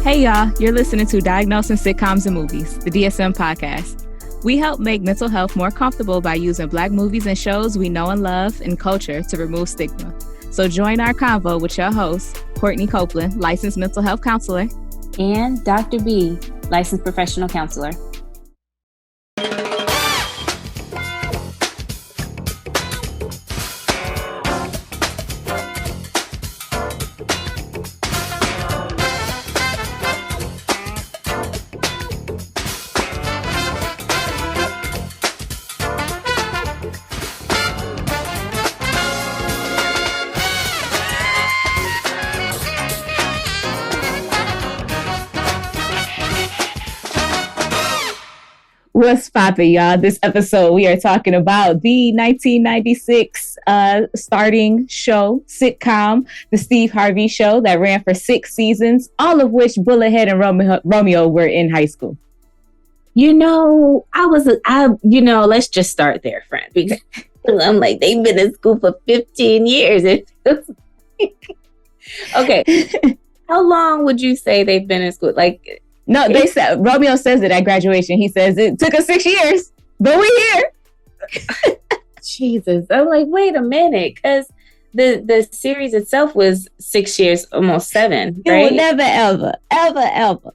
Hey y'all, you're listening to Diagnosing Sitcoms and Movies, the DSM podcast. We help make mental health more comfortable by using Black movies and shows we know and love and culture to remove stigma. So join our convo with your host, Courtney Copeland, licensed mental health counselor, and Dr. B, licensed professional counselor. What's poppin', y'all? This episode, we are talking about the 1996 starting show, sitcom, The Steve Harvey Show, that ran for 6 seasons, all of which Bullethead and Romeo were in high school. Let's just start there, friend. Because I'm like, they've been in school for 15 years. Okay. How long would you say they've been in school? No, they said Romeo says it at graduation. He says it took us 6 years, but we're here. Jesus, I'm like, wait a minute, because the series itself was 6 years, almost 7. You right? will never, ever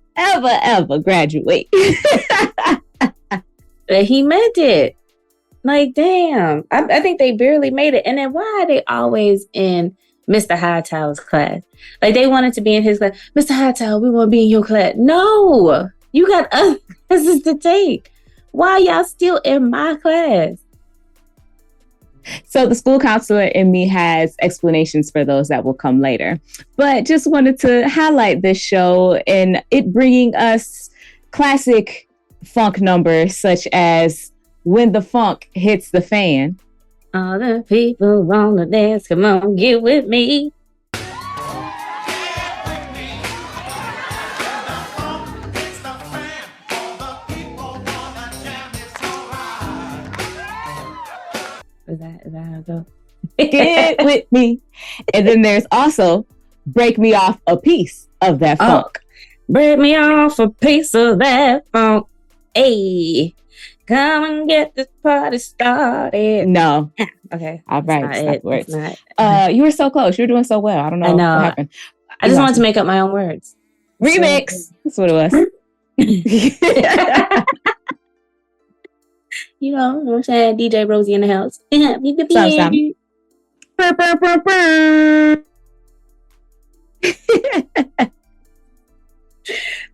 graduate. But he meant it. Like, damn, I think they barely made it. And then why are they always in Mr. Hightower's class? Like, they wanted to be in his class. Mr. Hightower, we want to be in your class. No, you got other classes to take. Why are y'all still in my class? So the school counselor in me has explanations for those that will come later. But just wanted to highlight this show and it bringing us classic funk numbers such as When the Funk Hits the Fan. All the people wanna dance, come on, get with me. Is that how it goes? Get with me. And then there's also Break Me Off a Piece of That Funk. Break me off a piece of that funk. Hey, come and get this party started. No. Okay. All right. Words. You were so close. You're doing so well. I don't know what happened. I just wanted to make up my own words. Remix. So, that's what it was. You know what I'm saying? DJ Rosie in the house.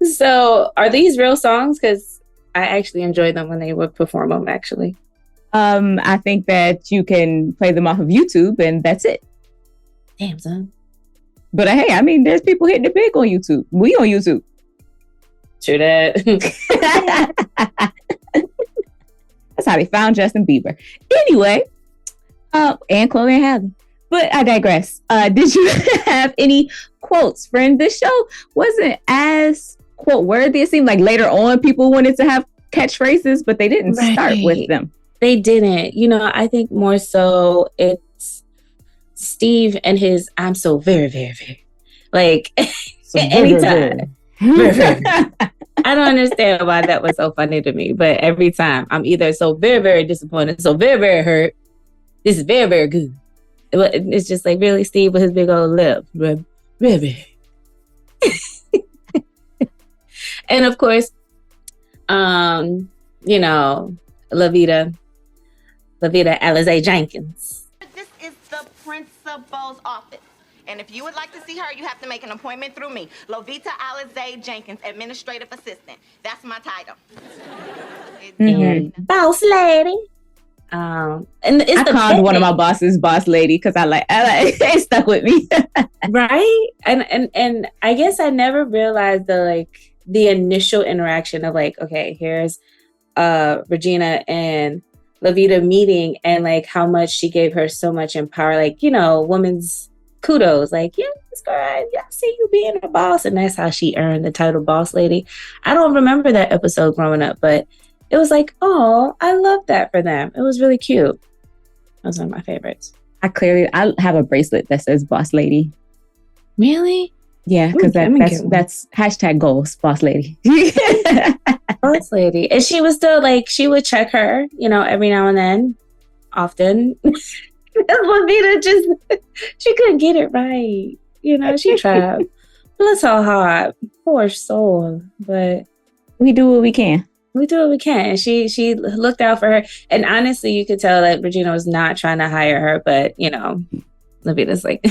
So, are these real songs? Because I actually enjoyed them when they would perform them, actually. I think that you can play them off of YouTube and that's it. Damn, son. But hey, I mean, there's people hitting it big on YouTube. We on YouTube. True that. That's how they found Justin Bieber. Anyway, and Chloe and Halle. But I digress. Did you have any quotes, friend? This show wasn't as quote worthy. It seemed like later on people wanted to have catchphrases, but they didn't start with them. They didn't. I think more so it's Steve and his I'm so very, very, very. Like, so anytime. Very, very. I don't understand why that was so funny to me, but every time I'm either so very, very disappointed, so very, very hurt. This is very, very good. It's just like, really, Steve with his big old lip. Very, very. And of course, La Vida Alizé Jenkins. This is the principal's office. And if you would like to see her, you have to make an appointment through me. Lovita Alizé Jenkins, administrative assistant. That's my title. Boss lady. And it's I called one of my bosses boss lady because I like it stuck with me. Right? And I guess I never realized the initial interaction of okay, here's Regina and Lovita meeting and how much she gave her so much in power, woman's kudos, yes, girl, I see you being a boss. And that's how she earned the title boss lady. I don't remember that episode growing up, but it was oh, I love that for them. It was really cute. That was one of my favorites. I have a bracelet that says boss lady. Really? Yeah, because that's hashtag goals, boss lady. Boss lady. And she was still like, she would check her, every now and then, often. Levita just, she couldn't get it right. She tried. Bless her heart. Poor soul. But we do what we can. We do what we can. She looked out for her. And honestly, you could tell that Regina was not trying to hire her, but, Levita's like,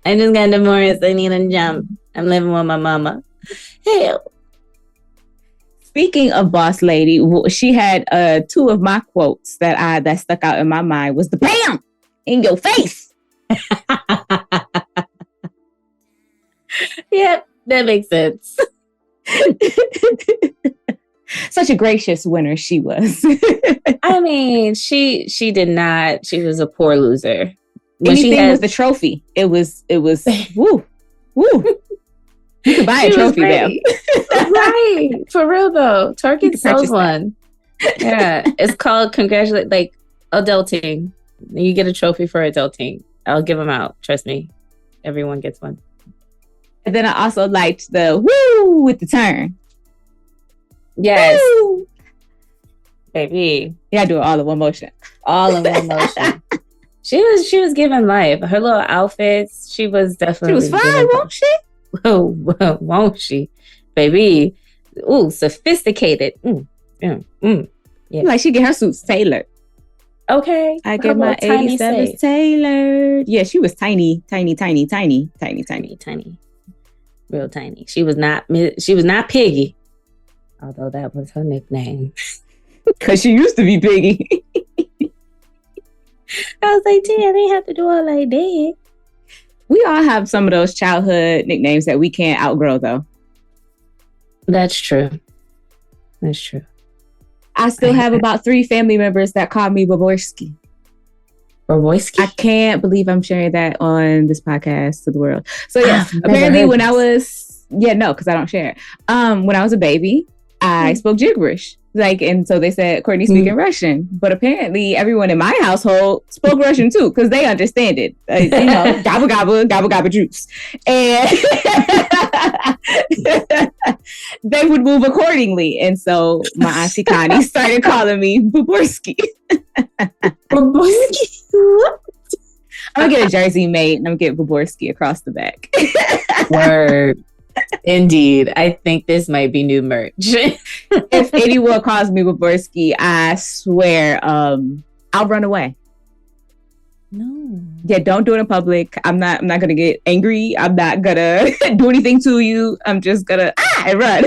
I just got divorced. I need a jump. I'm living with my mama. Hell. Speaking of boss lady, she had two of my quotes that stuck out in my mind was the BAM in your face. Yep, that makes sense. Such a gracious winner she was. I mean, she did not. She was a poor loser. When anything with the trophy, it was woo. You could buy a trophy now. Right. For real though. Target sells one. Yeah. It's called adulting. You get a trophy for adulting. I'll give them out. Trust me. Everyone gets one. And then I also liked the woo with the turn. Yes. Woo! Baby. Yeah, I do it all in one motion. All in one motion. She was giving life. Her little outfits, she was definitely. She was fine, won't she? Oh, won't she? Baby. Ooh, sophisticated. Yeah. Like she get her suits tailored. Okay. I get my 87s tailored. Yeah, she was tiny. Real tiny. She was not Piggy. Although that was her nickname. Because she used to be Piggy. I was like, damn, they have to do all like that. We all have some of those childhood nicknames that we can't outgrow, though. That's true. I still have about 3 family members that call me Baborski. Baborski? I can't believe I'm sharing that on this podcast to the world. So yes, apparently when I was, because I don't share it. When I was a baby, I spoke gibberish. And so they said, Courtney speaking Russian. But apparently everyone in my household spoke Russian too, because they understand it. Gabba gabba, gabba gabba juice. And they would move accordingly. And so my auntie Connie started calling me Baborski. Baborski? I'm going to get a jersey made and I'm going to get Baborski across the back. Word. Indeed. I think this might be new merch. If anyone calls me Baborski, I swear I'll run away. No. Yeah, don't do it in public. I'm not gonna get angry. I'm not gonna do anything to you. I'm just gonna run.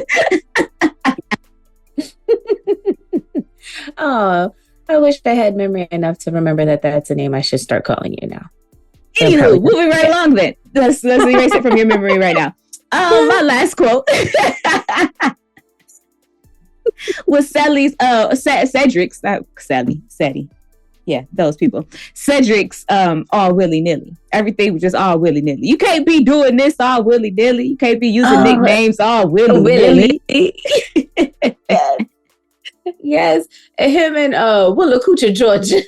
Oh, I wish I had memory enough to remember that that's a name I should start calling you now. Anywho, moving right along then. Let's erase it from your memory right now. My last quote was Cedric's, not Sally, Sadie. Yeah, those people. Cedric's all willy-nilly. Everything was just all willy-nilly. You can't be doing this all willy-nilly. You can't be using nicknames all willy-nilly. Yes. And him and Willacoochee, Georgia.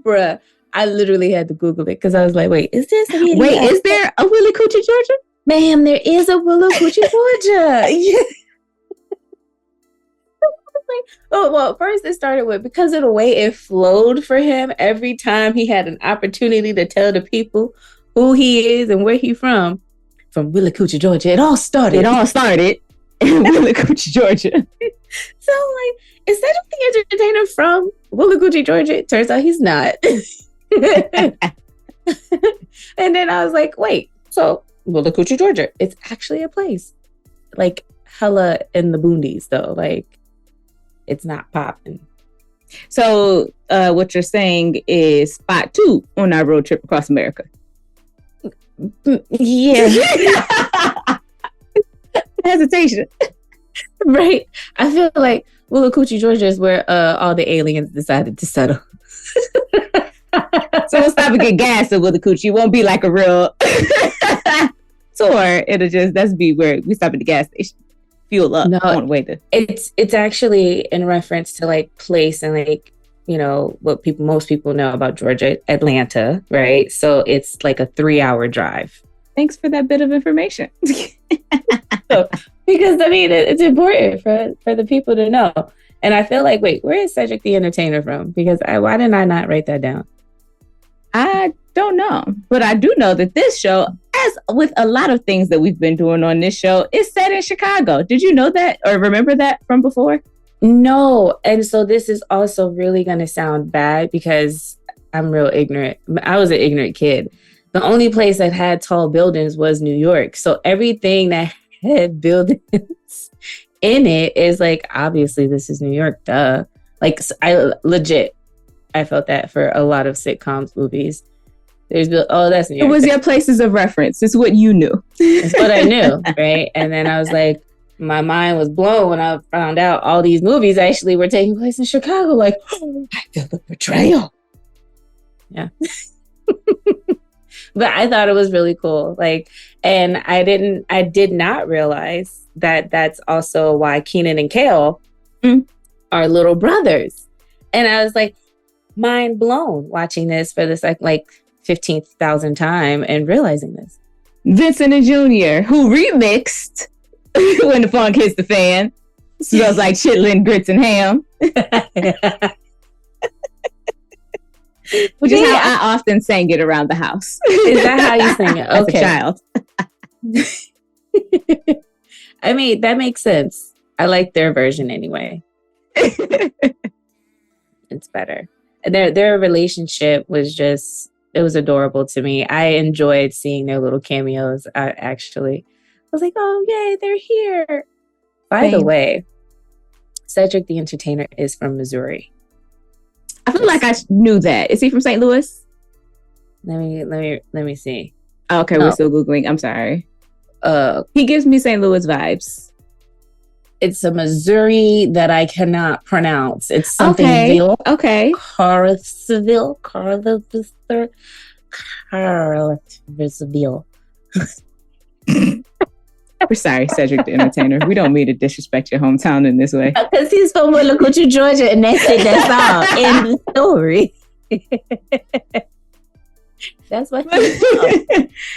Bruh. I literally had to Google it because I was like, wait, is there a Willacoochee, Georgia? Ma'am, there is a Willacoochee, Georgia. Yeah. Oh, well, first it started with, because of the way it flowed for him every time he had an opportunity to tell the people who he is and where he's from Willacoochee, Georgia. It all started in Willacoochee, Georgia. So, like, instead of the entertainer from Willacoochee, Georgia, it turns out he's not. And then I was like, wait, so Willacoochee, Georgia, it's actually a place. Like, hella in the boonies, though. Like, it's not popping. So what you're saying is spot 2 on our road trip across America. Yeah. Hesitation. Right. I feel like Willacoochee, Georgia is where all the aliens decided to settle. So we'll stop and get gas at Willacoochee. It won't be like a real tour. It'll just, that's be where we stop at the gas station. Fuel up on the way to. It's actually in reference to like place and like, what most people know about Georgia, Atlanta, right? So it's like a 3-hour drive. Thanks for that bit of information. So, because I mean, it's important for the people to know. And I feel like, wait, where is Cedric the Entertainer from? Because why didn't I not write that down? I don't know, but I do know that this show, as with a lot of things that we've been doing on this show, is set in Chicago. Did you know that or remember that from before? No. And so this is also really going to sound bad because I'm real ignorant. I was an ignorant kid. The only place that had tall buildings was New York. So everything that had buildings in it is like, obviously this is New York, duh. Like I felt that for a lot of sitcoms movies. That's New York. It was your places of reference. It's what you knew. It's what I knew, right? And then I was like, my mind was blown when I found out all these movies actually were taking place in Chicago. Like, oh, I feel the betrayal. Yeah. But I thought it was really cool. Like, and I did not realize that that's also why Keenan and Kel are little brothers. And I was like, mind blown watching this for this like 15,000th time and realizing this. Vincent and Junior, who remixed When the Funk Hits the Fan, smells like chitlin, grits, and ham. Which is how I often sang it around the house. Is that how you sing it? Okay. As a child. I mean, that makes sense. I like their version anyway. It's better. Their relationship was it was adorable to me. I enjoyed seeing their little cameos, actually. I was like, oh, yay, they're here. By the way, Cedric the Entertainer is from Missouri. I feel like I knew that. Is he from St. Louis? Let me see. Okay, We're still Googling. I'm sorry. He gives me St. Louis vibes. It's a Missouri that I cannot pronounce. It's something Ville. Okay. Carlisville. We're sorry, Cedric the Entertainer. We don't mean to disrespect your hometown in this way. Because he's from Willacoochee, Georgia, and that's it. That's all. End the story. That's what.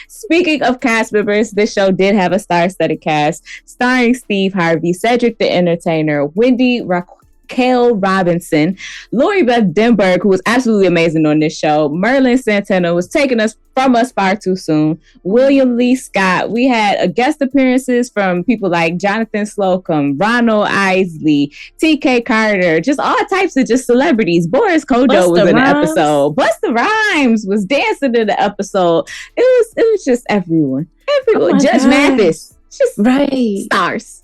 Speaking of cast members, this show did have a star-studded cast starring Steve Harvey, Cedric the Entertainer, Wendy Raquel Robinson, Lori Beth Denberg, who was absolutely amazing on this show. Merlin Santana was taking us from us far too soon. William Lee Scott. We had guest appearances from people like Jonathan Slocum, Ronald Isley, T.K. Carter, just all types of just celebrities. Boris Kodjoe was in the episode. Busta Rhymes was dancing in the episode. It was just everyone. Oh Judge Mathis. Just stars.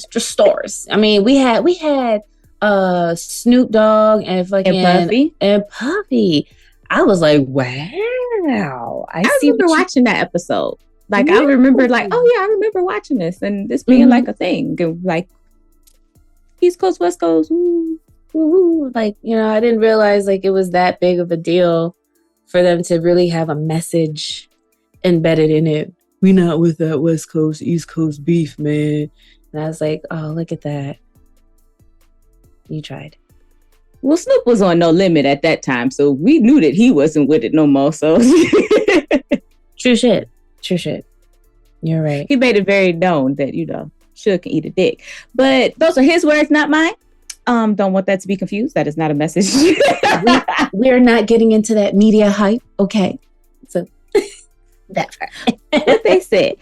Just stars. I mean, we had Snoop Dogg and Puffy. I was like, wow. I remember watching that episode. Like, I remember I remember watching this and this being like a thing. Like, East Coast, West Coast. Woo, woo. Like, I didn't realize like it was that big of a deal for them to really have a message embedded in it. We not with that West Coast, East Coast beef, man. And I was like, oh, look at that. You tried. Well, Snoop was on No Limit at that time, so we knew that he wasn't with it no more. So True shit. You're right. He made it very known that, Suge can eat a dick. But those are his words, not mine. Don't want that to be confused. That is not a message. We're not getting into that media hype. Okay. So that part. What they said.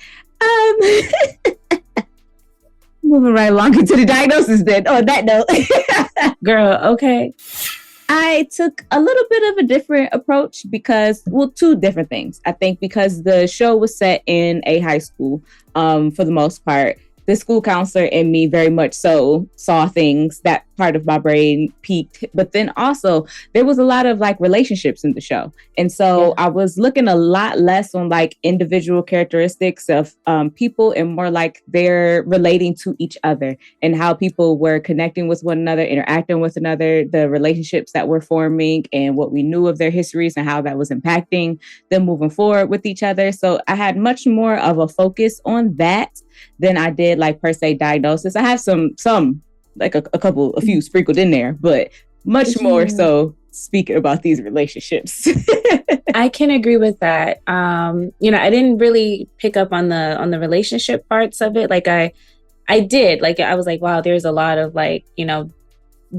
Moving right along into the diagnosis then. On that note. Girl, okay. I took a little bit of a different approach because, two different things. I think because the show was set in a high school, for the most part. The school counselor in me very much so saw things, that part of my brain peaked. But then also there was a lot of like relationships in the show. And so I was looking a lot less on like individual characteristics of people and more like they're relating to each other and how people were connecting with one another, interacting with another, the relationships that were forming and what we knew of their histories and how that was impacting them moving forward with each other. So I had much more of a focus on that than I did like per se diagnosis. I have some like a few sprinkled in there, but much more so speaking about these relationships. I can agree with that. You know, I didn't really pick up on the relationship parts of it. Like I did, like, I was like, wow, there's a lot of like, you know,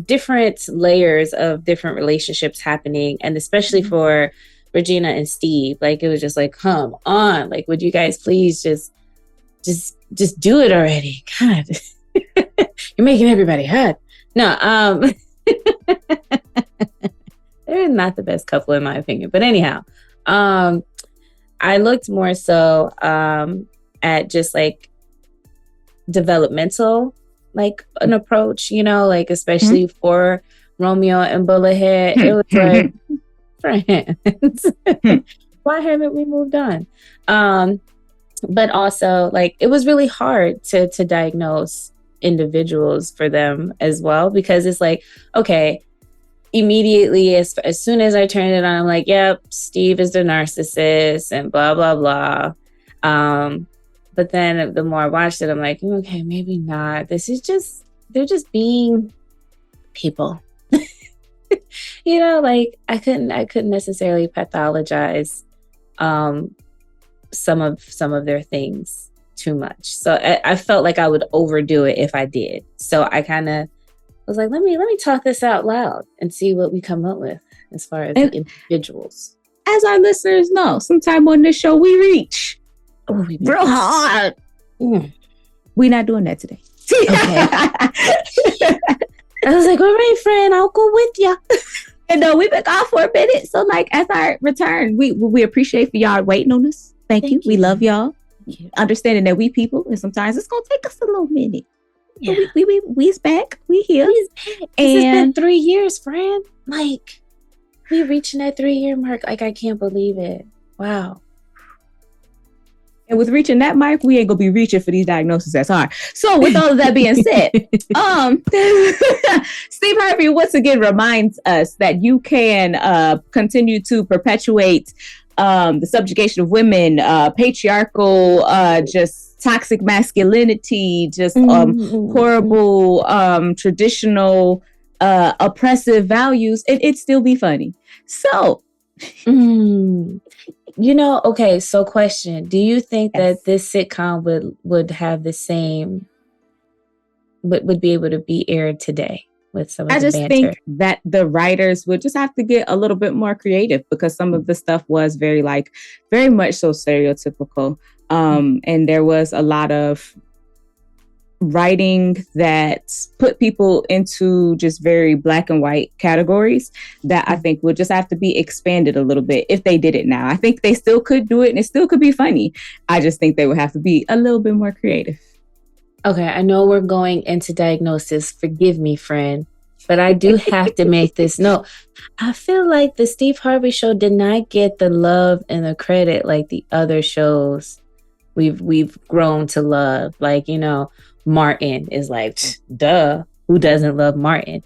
different layers of different relationships happening. And especially for Regina and Steve, like, it was just like, come on, like, would you guys please just do it already? God, you're making everybody hot. No, they're not the best couple in my opinion. But anyhow, I looked more so at just like developmental, like an approach, you know, like especially for Romeo and Bullethead. It was like, friends, why haven't we moved on? But also, like, it was really hard to diagnose individuals for them as well, because it's like, okay, immediately as soon as I turned it on, I'm like, yep, Steve is the narcissist and blah blah blah. But then the more I watched it, I'm like, okay, maybe not. They're just being people. You know, like I couldn't necessarily pathologize some of their things too much. So I felt like I would overdo it if I did. So I kind of was like, let me talk this out loud and see what we come up with as far as the individuals. As our listeners know, sometime on this show we reach real hard. We're not doing that today. Okay. I was like, all right, friend, I'll go with you. And we've been gone for a minute. So like, as our return, we appreciate for y'all waiting on us. Thank you. We love y'all. Understanding that we people, and sometimes it's gonna take us a little minute. Yeah. We's back. We here. This has been 3 years, friend. Like, we reaching that 3-year mark. Like, I can't believe it. Wow. And with reaching that mark, we ain't gonna be reaching for these diagnoses as hard. So with all of that being said, Steve Harvey once again reminds us that you can continue to perpetuate the subjugation of women, patriarchal, just toxic masculinity, just horrible traditional oppressive values, and it'd still be funny. So you know, okay, so question, do you think that this sitcom would have the same, would be able to be aired today with some of the banter? I just think that the writers would just have to get a little bit more creative, because some of the stuff was very much so stereotypical. And there was a lot of writing that put people into just very black and white categories that I think would just have to be expanded a little bit if they did it now. I think they still could do it and it still could be funny. I just think they would have to be a little bit more creative. Okay, I know we're going into diagnosis. Forgive me, friend, but I do have to make this note. I feel like the Steve Harvey show did not get the love and the credit like the other shows we've grown to love. Like, you know, Martin is like, duh, who doesn't love Martin?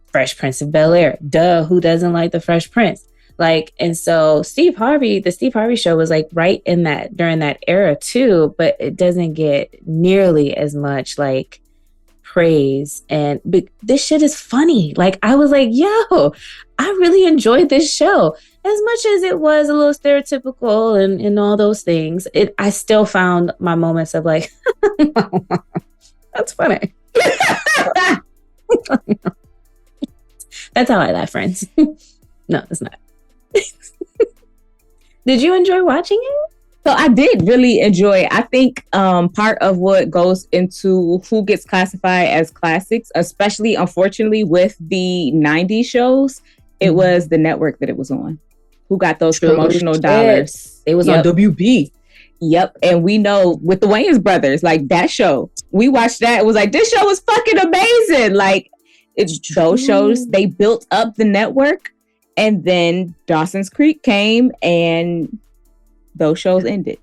Fresh Prince of Bel-Air, duh, who doesn't like the Fresh Prince? Like, and so the Steve Harvey show was like right in that, during that era too, but it doesn't get nearly as much like praise. But this shit is funny. Like, I was like, yo, I really enjoyed this show. As much as it was a little stereotypical and all those things, I still found my moments of like, that's funny. That's how I laugh, friends. No, it's not. Did you enjoy watching it? So I did really enjoy it. I think part of what goes into who gets classified as classics, especially unfortunately with the 90s shows, it was the network that it was on. Who got those promotional dollars? It was on WB. Yep. And we know with the Wayans brothers, like that show, we watched that. It was like, this show was fucking amazing. Like, it's those shows, they built up the network. And then Dawson's Creek came and those shows ended.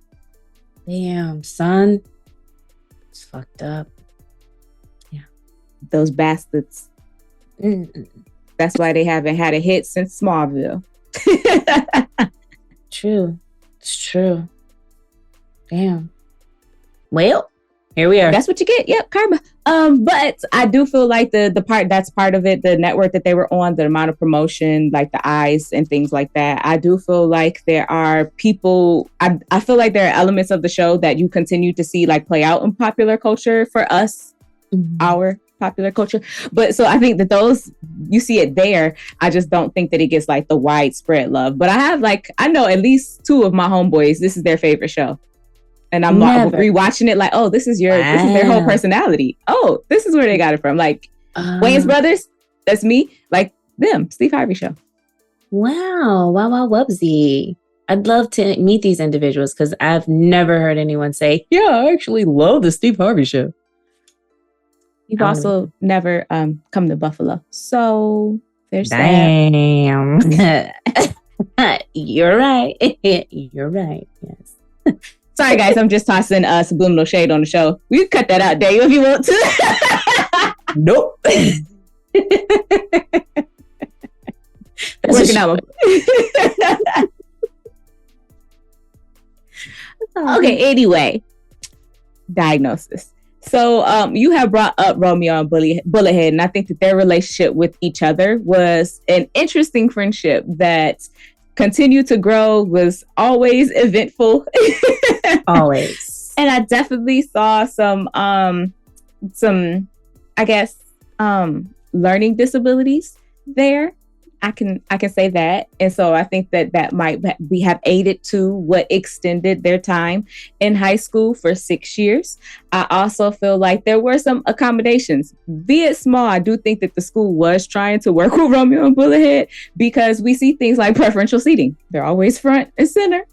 Damn, son. It's fucked up. Yeah. Those bastards. That's why they haven't had a hit since Smallville. True. It's true. Damn. Well, Here we are. That's what you get. Yep, karma. But I do feel like the part that's part of it, the network that they were on, the amount of promotion, like the eyes and things like that. I do feel like there are people. I feel like there are elements of the show that you continue to see like play out in popular culture for us, our popular culture. But so I think that those, you see it there. I just don't think that it gets like the widespread love. But I know at least 2 of my homeboys, this is their favorite show. And I'm rewatching it like, oh, this is their whole personality. Oh, this is where they got it from. Like Wayans Brothers, that's me. Like them, Steve Harvey show. Wow, wubsy. I'd love to meet these individuals because I've never heard anyone say, yeah, I actually love the Steve Harvey show. You've also never come to Buffalo. So there's Damn. You're right. You're right. Yes. Sorry, guys. I'm just tossing subliminal shade on the show. We can cut that out, Dave, if you want to. Nope. Working out. Okay, anyway. Diagnosis. So you have brought up Romeo and Bullethead, and I think that their relationship with each other was an interesting friendship that continued to grow, was always eventful. Always. And I definitely saw some I guess learning disabilities there. I can say that. And so I think that might we have aided to what extended their time in high school for 6 years. I also feel like there were some accommodations, be it small. I do think that the school was trying to work with Romeo and Bullethead because we see things like preferential seating. They're always front and center.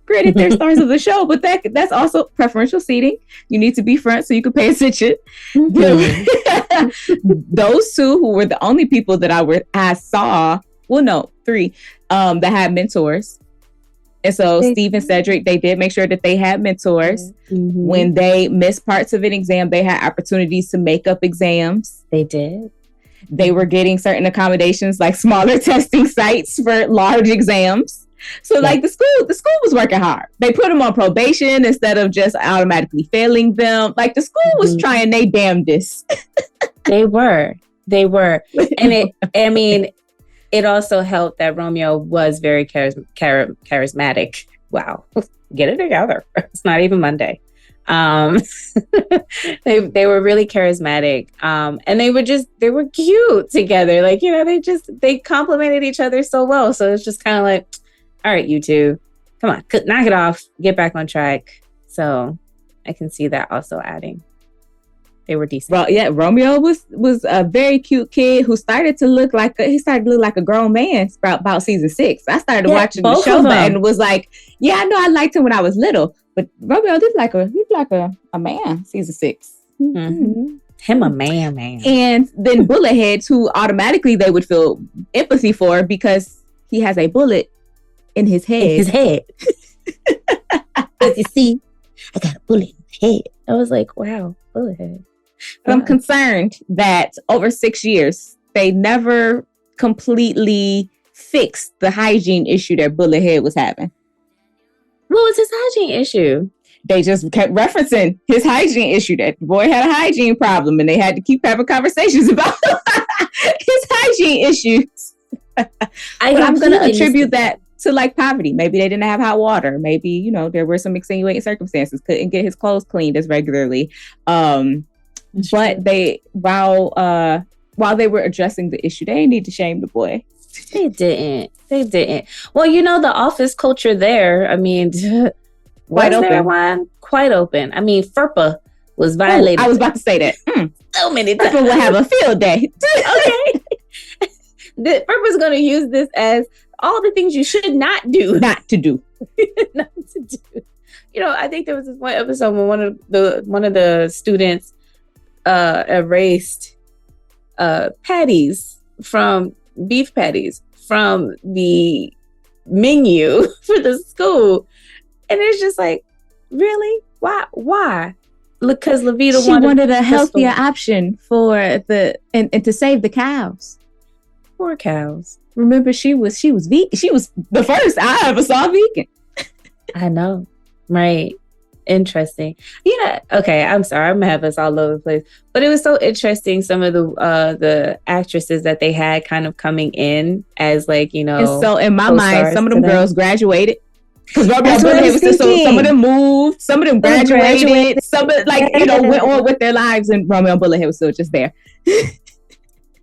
Granted, they're stars of the show, but that's also preferential seating. You need to be front so you can pay attention. Those 2 who were the only people that I saw, well, no, 3 that had mentors. And so Steve and Cedric, they did make sure that they had mentors. Mm-hmm. When they missed parts of an exam, they had opportunities to make up exams. They did. They were getting certain accommodations like smaller testing sites for large exams. So like the school was working hard. They put them on probation instead of just automatically failing them. Like the school was trying their damnedest. They were. And it also helped that Romeo was very charismatic. Wow. Get it together. It's not even Monday. They were really charismatic. And they were cute together. Like, they complimented each other so well. So it's just kind of like, all right, you 2, come on, knock it off, get back on track. So I can see that also adding. They were decent. Well, yeah, Romeo was a very cute kid who started to look like a grown man about season 6. I started watching the show and was like, yeah, I know I liked him when I was little, but Romeo did like a man season 6. Mm-hmm. Him a man. And then Bulletheads, who automatically they would feel empathy for because he has a bullet in his head. As you see, I got a bullet in the head. I was like, wow, Bullethead. But I'm concerned that over 6 years, they never completely fixed the hygiene issue that Bullethead was having. What was his hygiene issue? They just kept referencing his hygiene issue, that the boy had a hygiene problem, and they had to keep having conversations about his hygiene issues. I'm going to attribute that to like poverty. Maybe they didn't have hot water. Maybe, there were some extenuating circumstances. Couldn't get his clothes cleaned as regularly. But they, while they were addressing the issue, they didn't need to shame the boy. They didn't. Well, the office culture there, quite open. Quite open. FERPA was violated. I was about to say that. So many times. FERPA will have a field day. Okay. FERPA's going to use this as all the things you should not do. Not to do. I think there was this one episode when one of the students erased beef patties from the menu for the school. And it's just like, really? Why? Because Levita wanted a healthier option for and to save the cows. Poor cows. Remember, she was vegan. She was the first I ever saw vegan. I know, right? Interesting. Yeah. Okay. I'm sorry. I'm gonna have us all over the place, but it was so interesting. Some of the actresses that they had kind of coming in as like, you know. And so in my mind, some of them girls graduated because Romeo Bullethead was still, so some of them moved, some of them graduated, some of like went on with their lives, and Romeo Bullethead was still just there.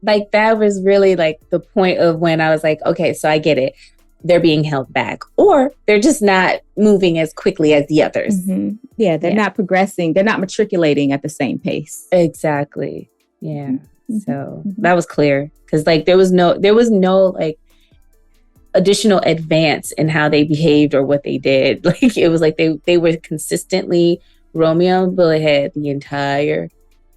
Like that was really like the point of when I was like, okay, so I get it. They're being held back, or they're just not moving as quickly as the others. Mm-hmm. Yeah, they're not progressing. They're not matriculating at the same pace. Exactly. Yeah. Mm-hmm. So that was clear because like there was no like additional advance in how they behaved or what they did. Like it was like they were consistently Romeo and Bullethead the entire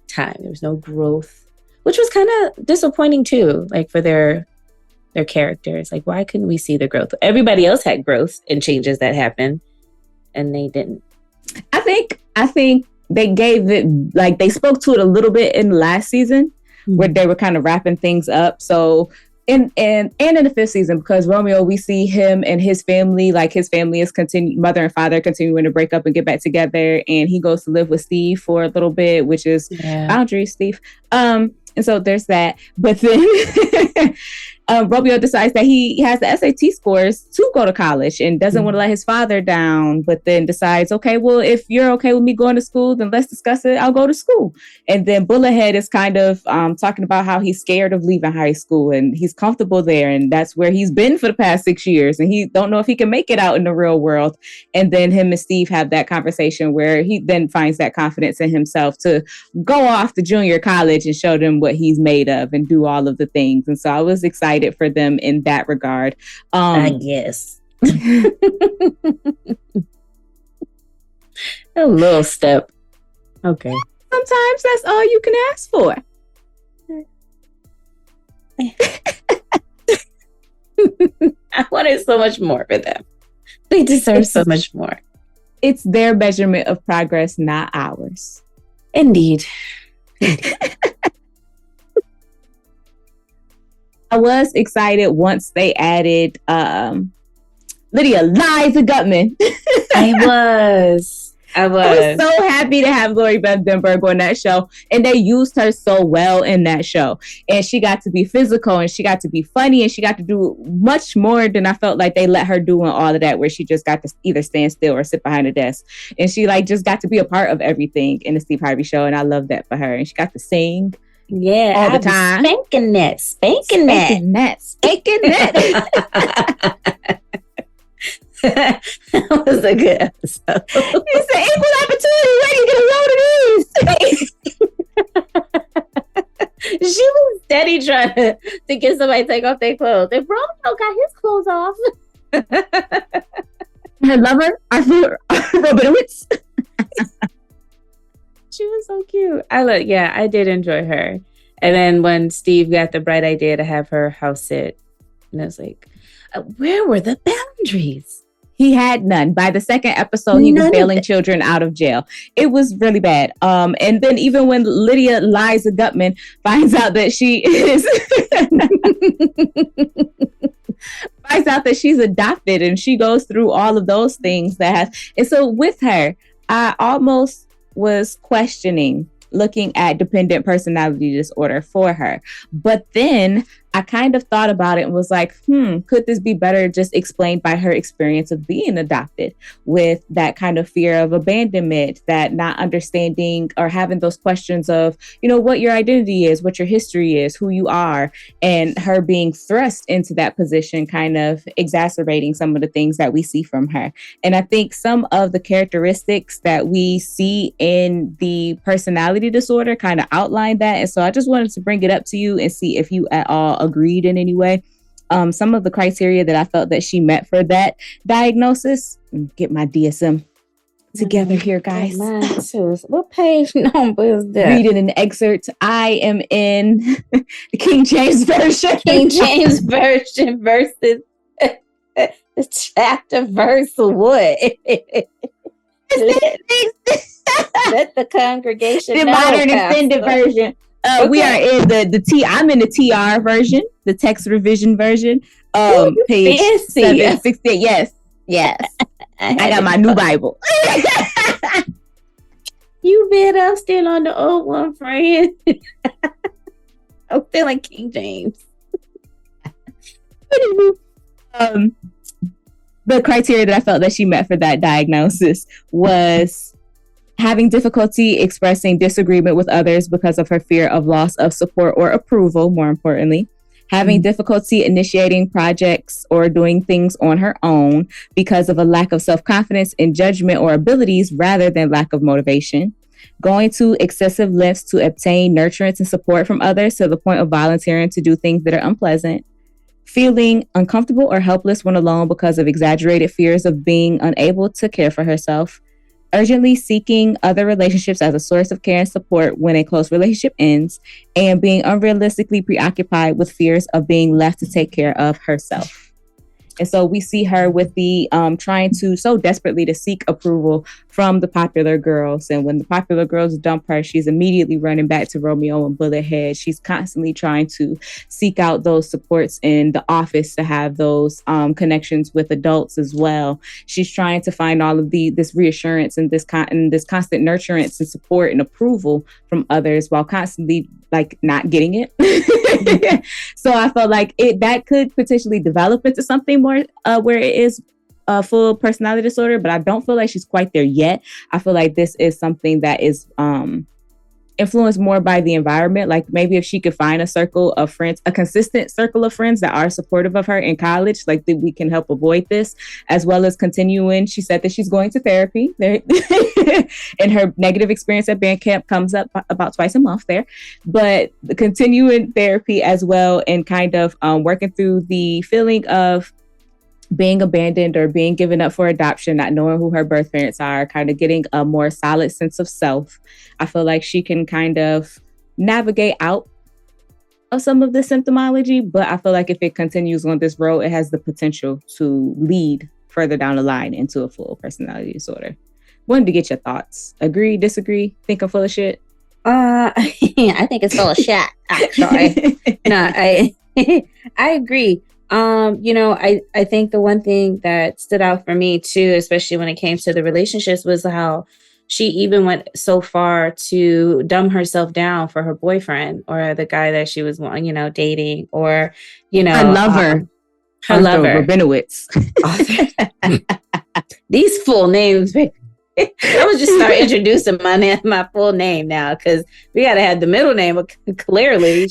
time. There was no growth, which was kind of disappointing too. Like for their characters, like why couldn't we see the growth? Everybody else had growth and changes that happened, and they didn't. I think they gave it, like they spoke to it a little bit in the last season, where they were kind of wrapping things up. So in the 5th season, because Romeo, we see him and his family, like his family is mother and father continuing to break up and get back together, and he goes to live with Steve for a little bit, which is boundaries, Steve. And so there's that. But then Romeo decides that he has the SAT scores to go to college and doesn't want to let his father down, but then decides, okay, well, if you're okay with me going to school, then let's discuss it. I'll go to school. And then Bullethead is kind of talking about how he's scared of leaving high school and he's comfortable there. And that's where he's been for the past 6 years. And he don't know if he can make it out in the real world. And then him and Steve have that conversation where he then finds that confidence in himself to go off to junior college and show them what he's made of and do all of the things. And so I was excited for them in that regard. I guess. A little step. Okay. Sometimes that's all you can ask for. I wanted so much more for them. They deserve so much more. It's their measurement of progress, not ours. Indeed. I was excited once they added Lydia Liza Gutman. I was so happy to have Lori Beth Denberg on that show, and they used her so well in that show. And she got to be physical, and she got to be funny, and she got to do much more than I felt like they let her do in all of that, where she just got to either stand still or sit behind a desk. And she like just got to be a part of everything in the Steve Harvey show, and I love that for her. And she got to sing. Yeah, all the time. Spanking that. That was a good episode. It's an equal opportunity. Ready to get a load of these. She was steady trying to get somebody to take off their clothes. And Romeo got his clothes off. Her lover, Arthur Robinowitz. She was so cute. I did enjoy her. And then when Steve got the bright idea to have her house sit, and I was like, where were the boundaries? He had none. By the second episode, he was bailing children out of jail. It was really bad. And then even when Lydia Liza Gutman finds out that she is finds out that she's adopted, and she goes through all of those things and so with her, I almost was questioning looking at dependent personality disorder for her. But then I kind of thought about it and was like, could this be better just explained by her experience of being adopted, with that kind of fear of abandonment, that not understanding or having those questions of, what your identity is, what your history is, who you are, and her being thrust into that position, kind of exacerbating some of the things that we see from her. And I think some of the characteristics that we see in the personality disorder kind of outline that. And so I just wanted to bring it up to you and see if you at all agreed in any way. Some of the criteria that I felt that she met for that diagnosis. Get my DSM together here, guys. What page number is that? Reading an excerpt. I am in the King James Version. King James Version versus the chapter verse what? Let the congregation the know. Modern Extended Version. Okay. We are in the T. I'm in the TR version, the text revision version. Page 768. Yes. I got my new Bible. You bet I'm still on the old one, friend. I'm feeling King James. The criteria that I felt that she met for that diagnosis was having difficulty expressing disagreement with others because of her fear of loss of support or approval, more importantly. Having difficulty initiating projects or doing things on her own because of a lack of self-confidence in judgment or abilities rather than lack of motivation. Going to excessive lengths to obtain nurturance and support from others to the point of volunteering to do things that are unpleasant. Feeling uncomfortable or helpless when alone because of exaggerated fears of being unable to care for herself. Urgently seeking other relationships as a source of care and support when a close relationship ends, and being unrealistically preoccupied with fears of being left to take care of herself. And so we see her with the trying to so desperately to seek approval from the popular girls. And when the popular girls dump her, she's immediately running back to Romeo and Bullethead. She's constantly trying to seek out those supports in the office to have those connections with adults as well. She's trying to find all of this reassurance and this constant nurturance and support and approval from others while constantly like not getting it. So I felt like that could potentially develop into something more where it is a full personality disorder, but I don't feel like she's quite there yet. I feel like this is something that is influenced more by the environment. Like maybe if she could find a circle of friends, a consistent circle of friends that are supportive of her in college, like that we can help avoid this, as well as continuing. She said that she's going to therapy there, and her negative experience at band camp comes up about twice a month there, but the continuing therapy as well, and kind of working through the feeling of being abandoned or being given up for adoption, not knowing who her birth parents are, kind of getting a more solid sense of self. I feel like she can kind of navigate out of some of the symptomology, but I feel like if it continues on this road, it has the potential to lead further down the line into a full personality disorder. Wanted to get your thoughts. Agree, disagree, think I'm full of shit? I think it's full of shit, actually. No, I agree. I think the one thing that stood out for me too, especially when it came to the relationships, was how she even went so far to dumb herself down for her boyfriend or the guy that she was, dating, or, her lover. Her lover. Rabinowitz. These full names. I'm gonna just start introducing my full name now, because we gotta have the middle name clearly.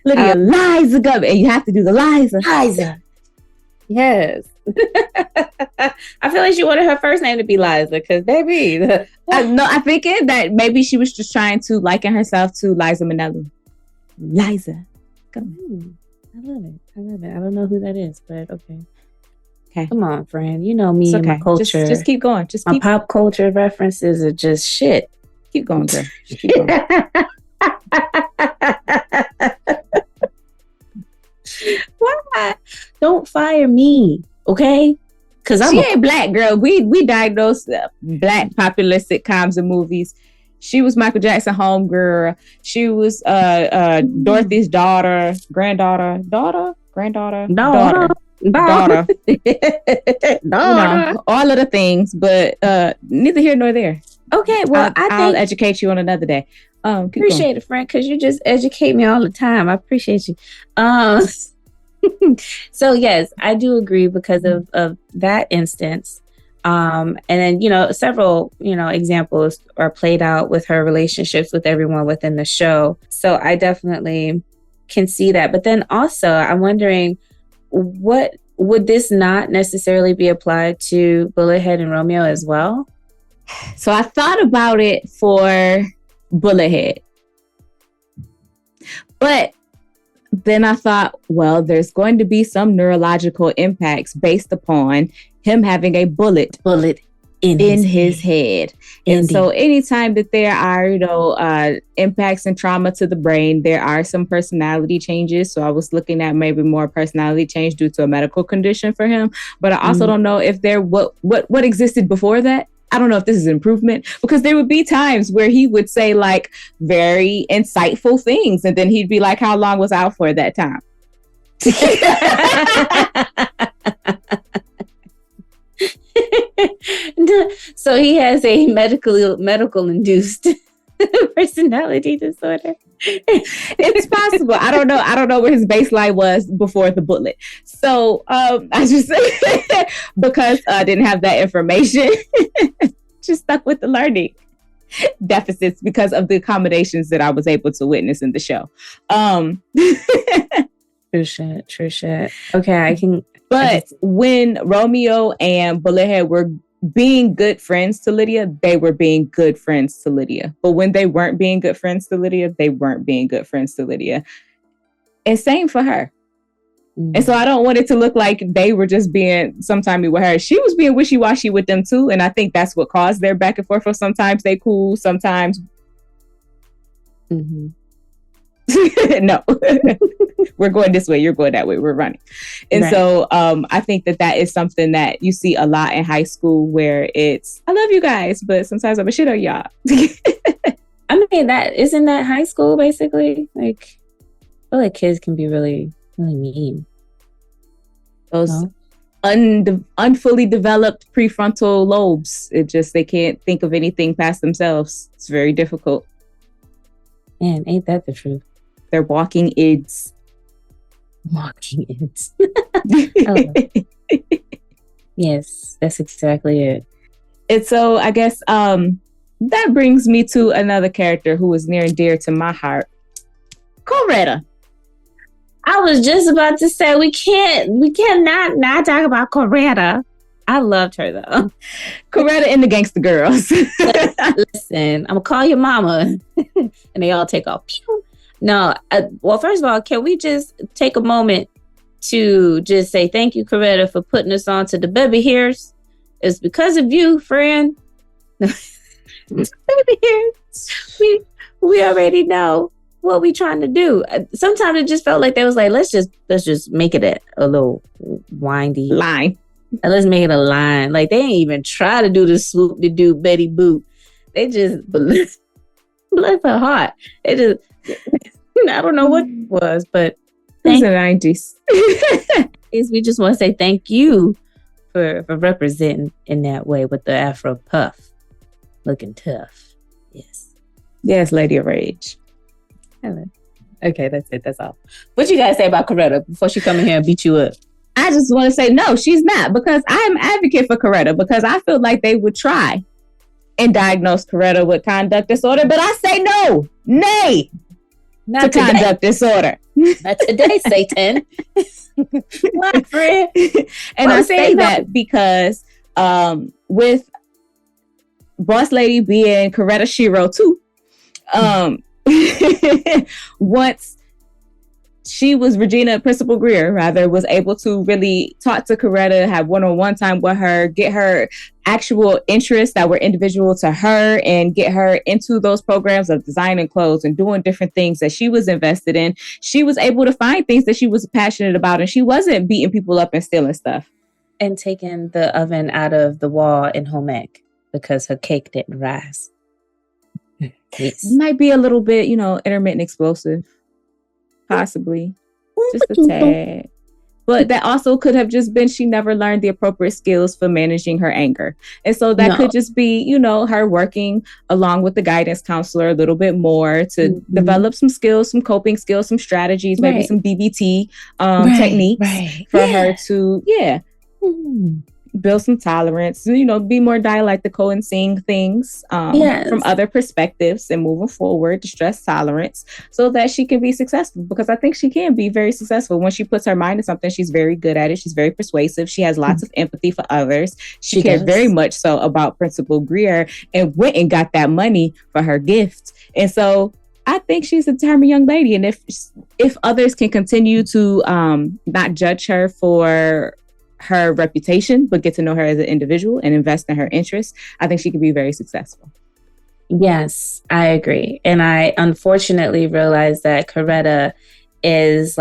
Lydia, Liza Gubby, and you have to do the Liza. Yes. I feel like she wanted her first name to be Liza, because baby. No, I think that maybe she was just trying to liken herself to Liza Minnelli. Liza. Come on. I love it. I don't know who that is, but okay. Come on, friend. You know me and my culture. Just keep going. My pop culture references are just shit. Keep going, girl. Keep going. Why? Don't fire me, okay? Because she ain't black, girl. We diagnosed black popular sitcoms and movies. She was Michael Jackson homegirl. She was Dorothy's daughter. All of the things, but neither here nor there. Okay, well, I'll educate you on another day. Appreciate it, friend, because you just educate me all the time. I appreciate you. So yes, I do agree because of that instance. And then, several, examples are played out with her relationships with everyone within the show. So I definitely can see that. But then also I'm wondering, what would this not necessarily be applied to Bullethead and Romeo as well? So I thought about it for Bullethead, but then I thought, well, there's going to be some neurological impacts based upon him having a bullet in his head. And so anytime that there are, impacts and trauma to the brain, there are some personality changes. So I was looking at maybe more personality change due to a medical condition for him. But I also don't know if there, what existed before that. I don't know if this is improvement, because there would be times where he would say like very insightful things. And then he'd be like, how long was I out for that time? So he has a medical induced personality disorder. It's possible. I don't know where his baseline was before the bullet. So I just because I didn't have that information, just stuck with the learning deficits because of the accommodations that I was able to witness in the show. True shit. Okay, But when Romeo and Bullethead were being good friends to Lydia, they were being good friends to Lydia. But when they weren't being good friends to Lydia, they weren't being good friends to Lydia. And same for her. And so I don't want it to look like they were just being sometimey with her. She was being wishy-washy with them too. And I think that's what caused their back and forth. For sometimes they cool, sometimes. Mm-hmm. No, we're going this way. You're going that way. We're running. And so I think that is something that you see a lot in high school where it's, I love you guys, but sometimes I'm a shit on y'all. I mean, isn't that high school basically? Like, I feel like kids can be really, really mean. Those unfully developed prefrontal lobes. They can't think of anything past themselves. It's very difficult. Man, ain't that the truth? They're walking ids. Walking ids. Yes, that's exactly it. And so I guess that brings me to another character who is near and dear to my heart. Coretta. I was just about to say we cannot not talk about Coretta. I loved her though. Coretta and the Gangsta Girls. Listen, I'm gonna call your mama, and they all take off. No, well, first of all, can we just take a moment to just say thank you, Coretta, for putting us on to the baby hairs? It's because of you, friend. Baby hairs. We already know what we trying to do. Sometimes it just felt like they was like, let's just make it a little windy line. And let's make it a line. Like they ain't even try to do the swoop to do Betty Boop. They just bless her heart. It just I don't know what it was, but it's the 90s. We just want to say thank you for representing in that way with the Afro puff. Looking tough. Yes, Lady of Rage. Okay, that's it. That's all. What you guys say about Coretta before she come in here and beat you up? I just want to say no, she's not, because I'm an advocate for Coretta, because I feel like they would try and diagnose Coretta with conduct disorder, but I say no, nay, not to conduct disorder. Not today, Satan. What, friend? And I say that because with Boss Lady being Coretta Shiro too, once she was Regina Principal Greer, rather, was able to really talk to Coretta, have one-on-one time with her, get her actual interests that were individual to her, and get her into those programs of designing clothes and doing different things that she was invested in. She was able to find things that she was passionate about, and she wasn't beating people up and stealing stuff. And taking the oven out of the wall in home ec because her cake didn't rise. Yes. Might be a little bit, intermittent explosive. Possibly. Just a tad. But that also could have just been she never learned the appropriate skills for managing her anger. And so that could just be, her working along with the guidance counselor a little bit more to develop some skills, some coping skills, some strategies, maybe some DBT techniques for her to, build some tolerance, be more dialectical and seeing things from other perspectives and moving forward to stress tolerance so that she can be successful, because I think she can be very successful. When she puts her mind to something, she's very good at it. She's very persuasive. She has lots of empathy for others. She cares very much so about Principal Greer and went and got that money for her gift. And so I think she's a determined young lady. And if others can continue to not judge her for her reputation, but get to know her as an individual and invest in her interests, I think she could be very successful. Yes, I agree. And I unfortunately realized that Coretta is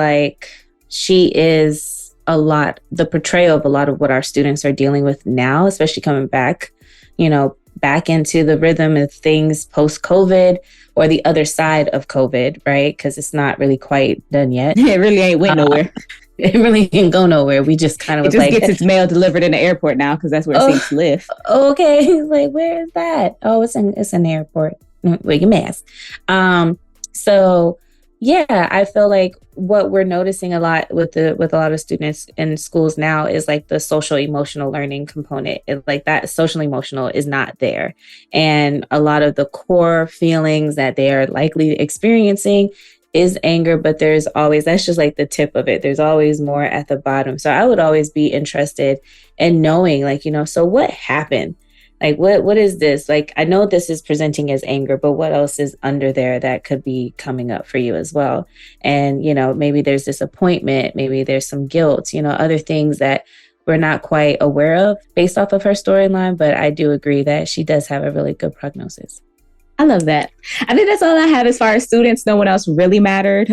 she is the portrayal of a lot of what our students are dealing with now, especially coming back, back into the rhythm of things post-COVID or the other side of COVID, right? Because it's not really quite done yet. It really ain't went nowhere. It really didn't go nowhere. We just kind of it just gets its mail delivered in the airport now because that's where it seems to live. Okay, like where is that? Oh, it's in the airport. Wear your mask. So yeah, I feel like what we're noticing a lot with a lot of students in schools now is like the social emotional learning component. Like that social emotional is not there, and a lot of the core feelings that they are likely experiencing is anger, but there's always, that's just like the tip of it. There's always more at the bottom. So I would always be interested in knowing, like, so what happened? Like, what is this? Like, I know this is presenting as anger, but what else is under there that could be coming up for you as well? And, maybe there's disappointment, maybe there's some guilt, other things that we're not quite aware of based off of her storyline. But I do agree that she does have a really good prognosis. I love that. I think that's all I have as far as students. No one else really mattered.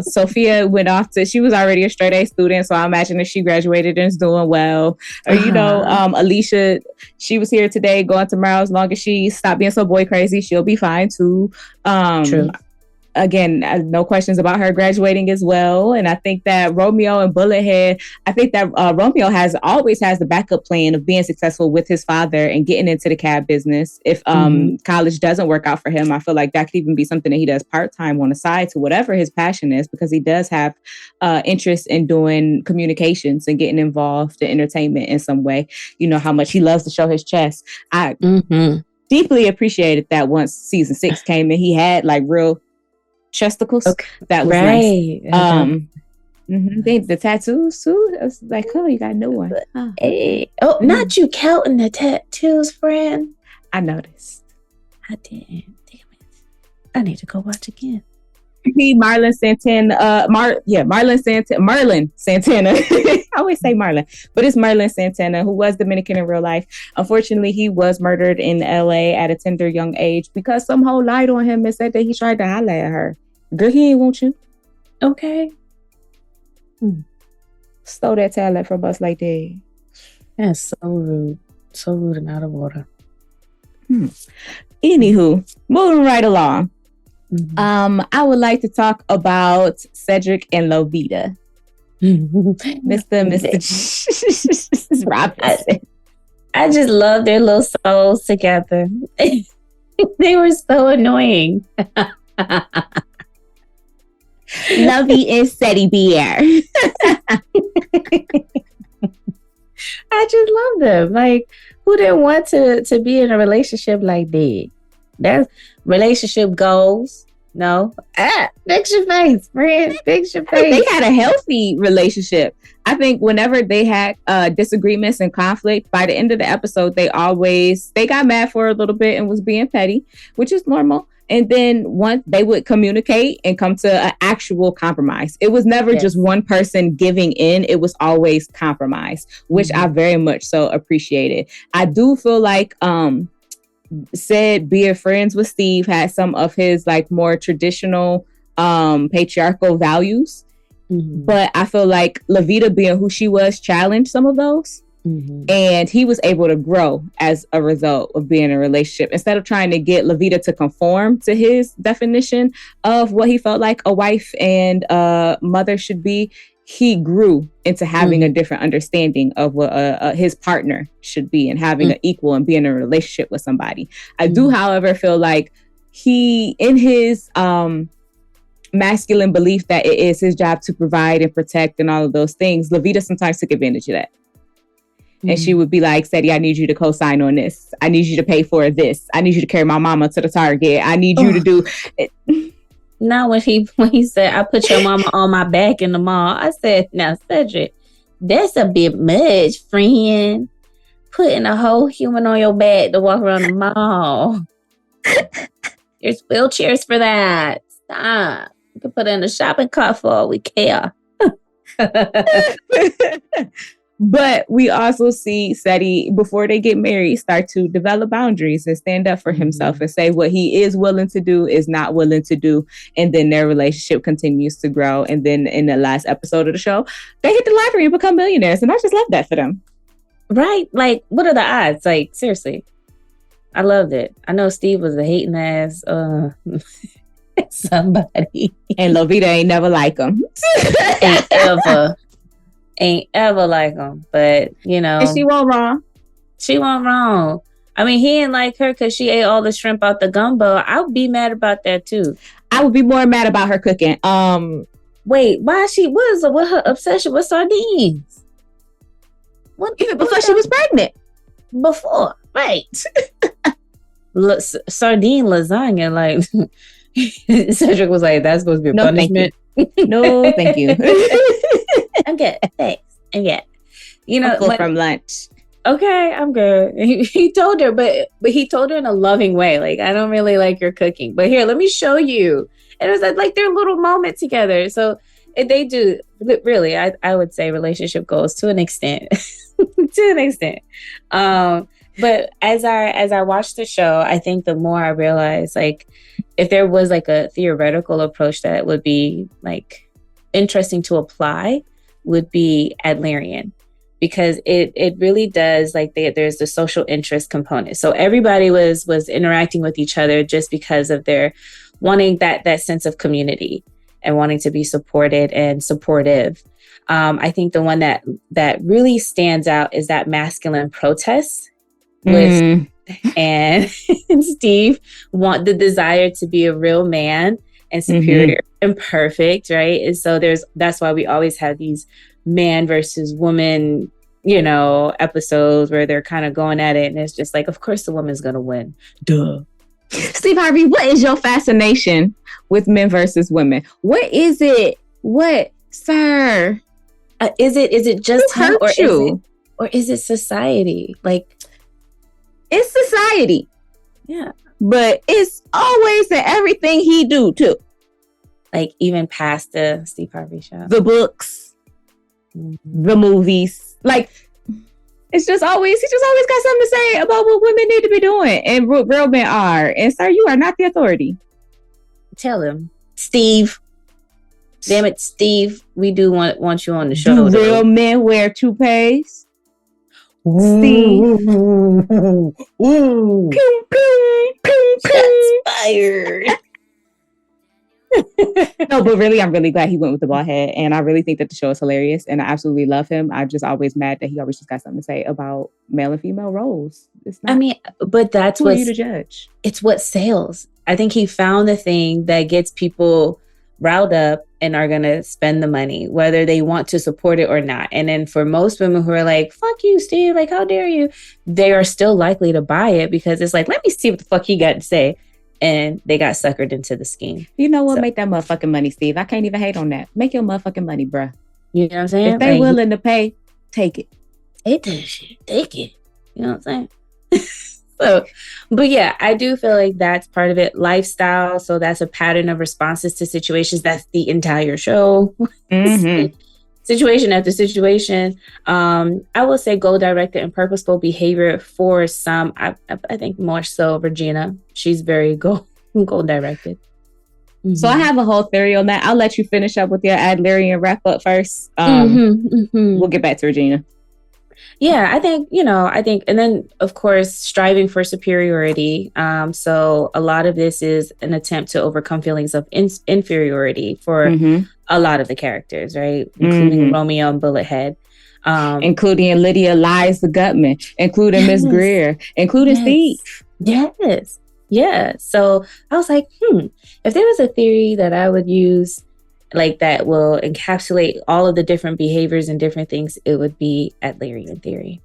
Sophia went off she was already a straight A student. So I imagine if she graduated and is doing well. Or, Alicia, she was here today, going tomorrow. As long as she stopped being so boy crazy, she'll be fine too. True. Again, no questions about her graduating as well. And I think that Romeo and Bullethead, I think that Romeo always has the backup plan of being successful with his father and getting into the cab business. If college doesn't work out for him, I feel like that could even be something that he does part-time on the side to whatever his passion is, because he does have interest in doing communications and getting involved in entertainment in some way. You know how much he loves to show his chest. I deeply appreciated that once season 6 came and he had like real chesticles. Okay. That was nice. The tattoos too. I was like, oh, you got a new one. Hey. Not you counting the tattoos, friend. I noticed. I didn't. Damn it. I need to go watch again. Marlon Santana. Marlon Santana. I always say Marlon, but it's Marlon Santana, who was Dominican in real life. Unfortunately, he was murdered in LA at a tender young age because some hoe lied on him and said that he tried to holler at her. Girl, he ain't want you. Okay. Stole that talent from us like that. That's so rude. So rude and out of order. Anywho, moving right along. I would like to talk about Cedric and Lovita. Mr. Robinson. I just love their little souls together. They were so annoying. Lovey and Ceddy Bear. I just love them. Like, who didn't want to be in a relationship like that? That's relationship goals. No. Fix your face, friend. Fix your face. They had a healthy relationship. I think whenever they had disagreements and conflict, by the end of the episode, they got mad for a little bit and was being petty, which is normal. And then once they would communicate and come to an actual compromise. It was never just one person giving in. It was always compromise, which I very much so appreciated. I do feel like being friends with Steve had some of his like more traditional patriarchal values. But I feel like Lovita, being who she was, challenged some of those. And he was able to grow as a result of being in a relationship. Instead of trying to get Lovita to conform to his definition of what he felt like a wife and mother should be, he grew into having a different understanding of what his partner should be and having an equal and being in a relationship with somebody. I do, however, feel like he, in his masculine belief that it is his job to provide and protect and all of those things, Lovita sometimes took advantage of that. And she would be like, Sadie, I need you to co-sign on this. I need you to pay for this. I need you to carry my mama to the Target. I need you to do it. Now when he said, I put your mama on my back in the mall, I said, now Cedric, that's a bit much, friend. Putting a whole human on your back to walk around the mall. There's wheelchairs for that. Stop. You can put it in a shopping cart for all we care. But we also see Sadie, before they get married, start to develop boundaries and stand up for himself and say what he is willing to do is not willing to do. And then their relationship continues to grow. And then in the last episode of the show, they hit the lottery and become millionaires. And I just love that for them. Right? Like, what are the odds? Like, seriously. I loved it. I know Steve was a hating ass somebody. And Lovita ain't never like him. ain't ever like him. But, you know. And she won't wrong. She went wrong. I mean, he didn't like her because she ate all the shrimp out the gumbo. I would be mad about that too. I would be more mad about her cooking. Wait, what her obsession with sardines? Even before she was pregnant. Before, right? Sardine lasagna, like Cedric was like, that's supposed to be a punishment. No, thank you. I'm good. Thanks. I'm good. You know, from lunch. Okay, I'm good. He told her, but he told her in a loving way. Like, I don't really like your cooking, but here, let me show you. And it was like their little moment together. So they do really. I would say relationship goals to an extent, to an extent. But as I watched the show, I think the more I realized, like, if there was like a theoretical approach that would be like interesting to apply, would be Adlerian. Because it really does, like, there's the social interest component. So everybody was interacting with each other just because of their wanting that sense of community and wanting to be supported and supportive. I think the one that really stands out is that masculine protest with and Steve want the desire to be a real man and superior and perfect, right? And so that's why we always have these man versus woman, you know, episodes where they're kind of going at it, and it's just like, of course the woman's gonna win. Duh. Steve Harvey, what is your fascination with men versus women? What is it? What, sir? Is it just him, or is it society? Like, it's society. Yeah. But it's always in everything he do too. Like, even past the Steve Harvey show. The books, the movies. Like, he just always got something to say about what women need to be doing and what real men are. And sir, you are not the authority. Tell him, Steve. Damn it, Steve. We do want you on the show. Do real men wear toupees? Steve. Ooh. Pew, pew, pew, Shots fired. No, but really, I'm really glad he went with the bald head, and I really think that the show is hilarious, and I absolutely love him. I'm just always mad that he always just got something to say about male and female roles. It's not. I mean, but that's what you to judge. It's what sells. I think he found the thing that gets people riled up and are going to spend the money, whether they want to support it or not. And then for most women who are like, fuck you, Steve, like, how dare you? They are still likely to buy it because it's like, let me see what the fuck he got to say. And they got suckered into the scheme. You know what? So, make that motherfucking money, Steve. I can't even hate on that. Make your motherfucking money, bruh. You know what I'm saying? If they willing to pay, take it. Take that shit. Take it. You know what I'm saying? So, but yeah, I do feel like that's part of it. Lifestyle. So that's a pattern of responses to situations. That's the entire show. Situation after situation. I will say goal-directed and purposeful behavior for some. I think more so Regina. She's very goal-directed. So I have a whole theory on that. I'll let you finish up with your Adlerian wrap up first. We'll get back to Regina. Yeah, I think, and then of course, striving for superiority. So a lot of this is an attempt to overcome feelings of inferiority for a lot of the characters, right? Including Romeo and Bullethead. Including Lydia Liza Gutman, including Miss Greer, including Steve. Yes. Yeah. So I was like, if there was a theory that I would use like that will encapsulate all of the different behaviors and different things, it would be Adlerian theory.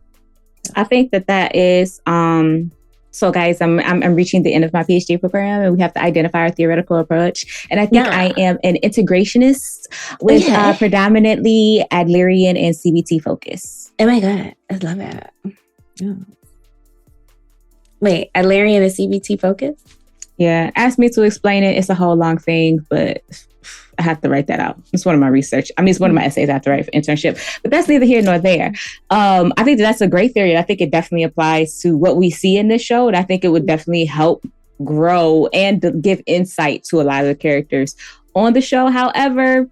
I think that is so guys, I'm reaching the end of my PhD program, and we have to identify our theoretical approach. And I think I am an integrationist with predominantly Adlerian and CBT focus. Oh my God, I love that. Yeah. Wait, Adlerian and CBT focus? Yeah, ask me to explain it. It's a whole long thing, but I have to write that out. It's one of my research. I mean, it's one of my essays I have to write for internship, but that's neither here nor there. I think that's a great theory. I think it definitely applies to what we see in this show. And I think it would definitely help grow and give insight to a lot of the characters on the show. However,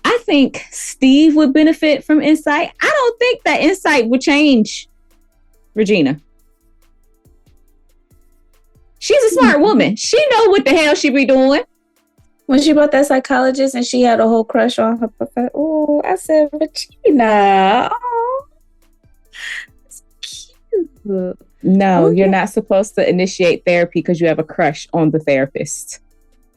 I think Steve would benefit from insight. I don't think that insight would change Regina. She's a smart woman. She know what the hell she be doing. When she brought that psychologist and she had a whole crush on her professor. Oh, I said, Regina. Oh, that's cute. No, you're not supposed to initiate therapy because you have a crush on the therapist.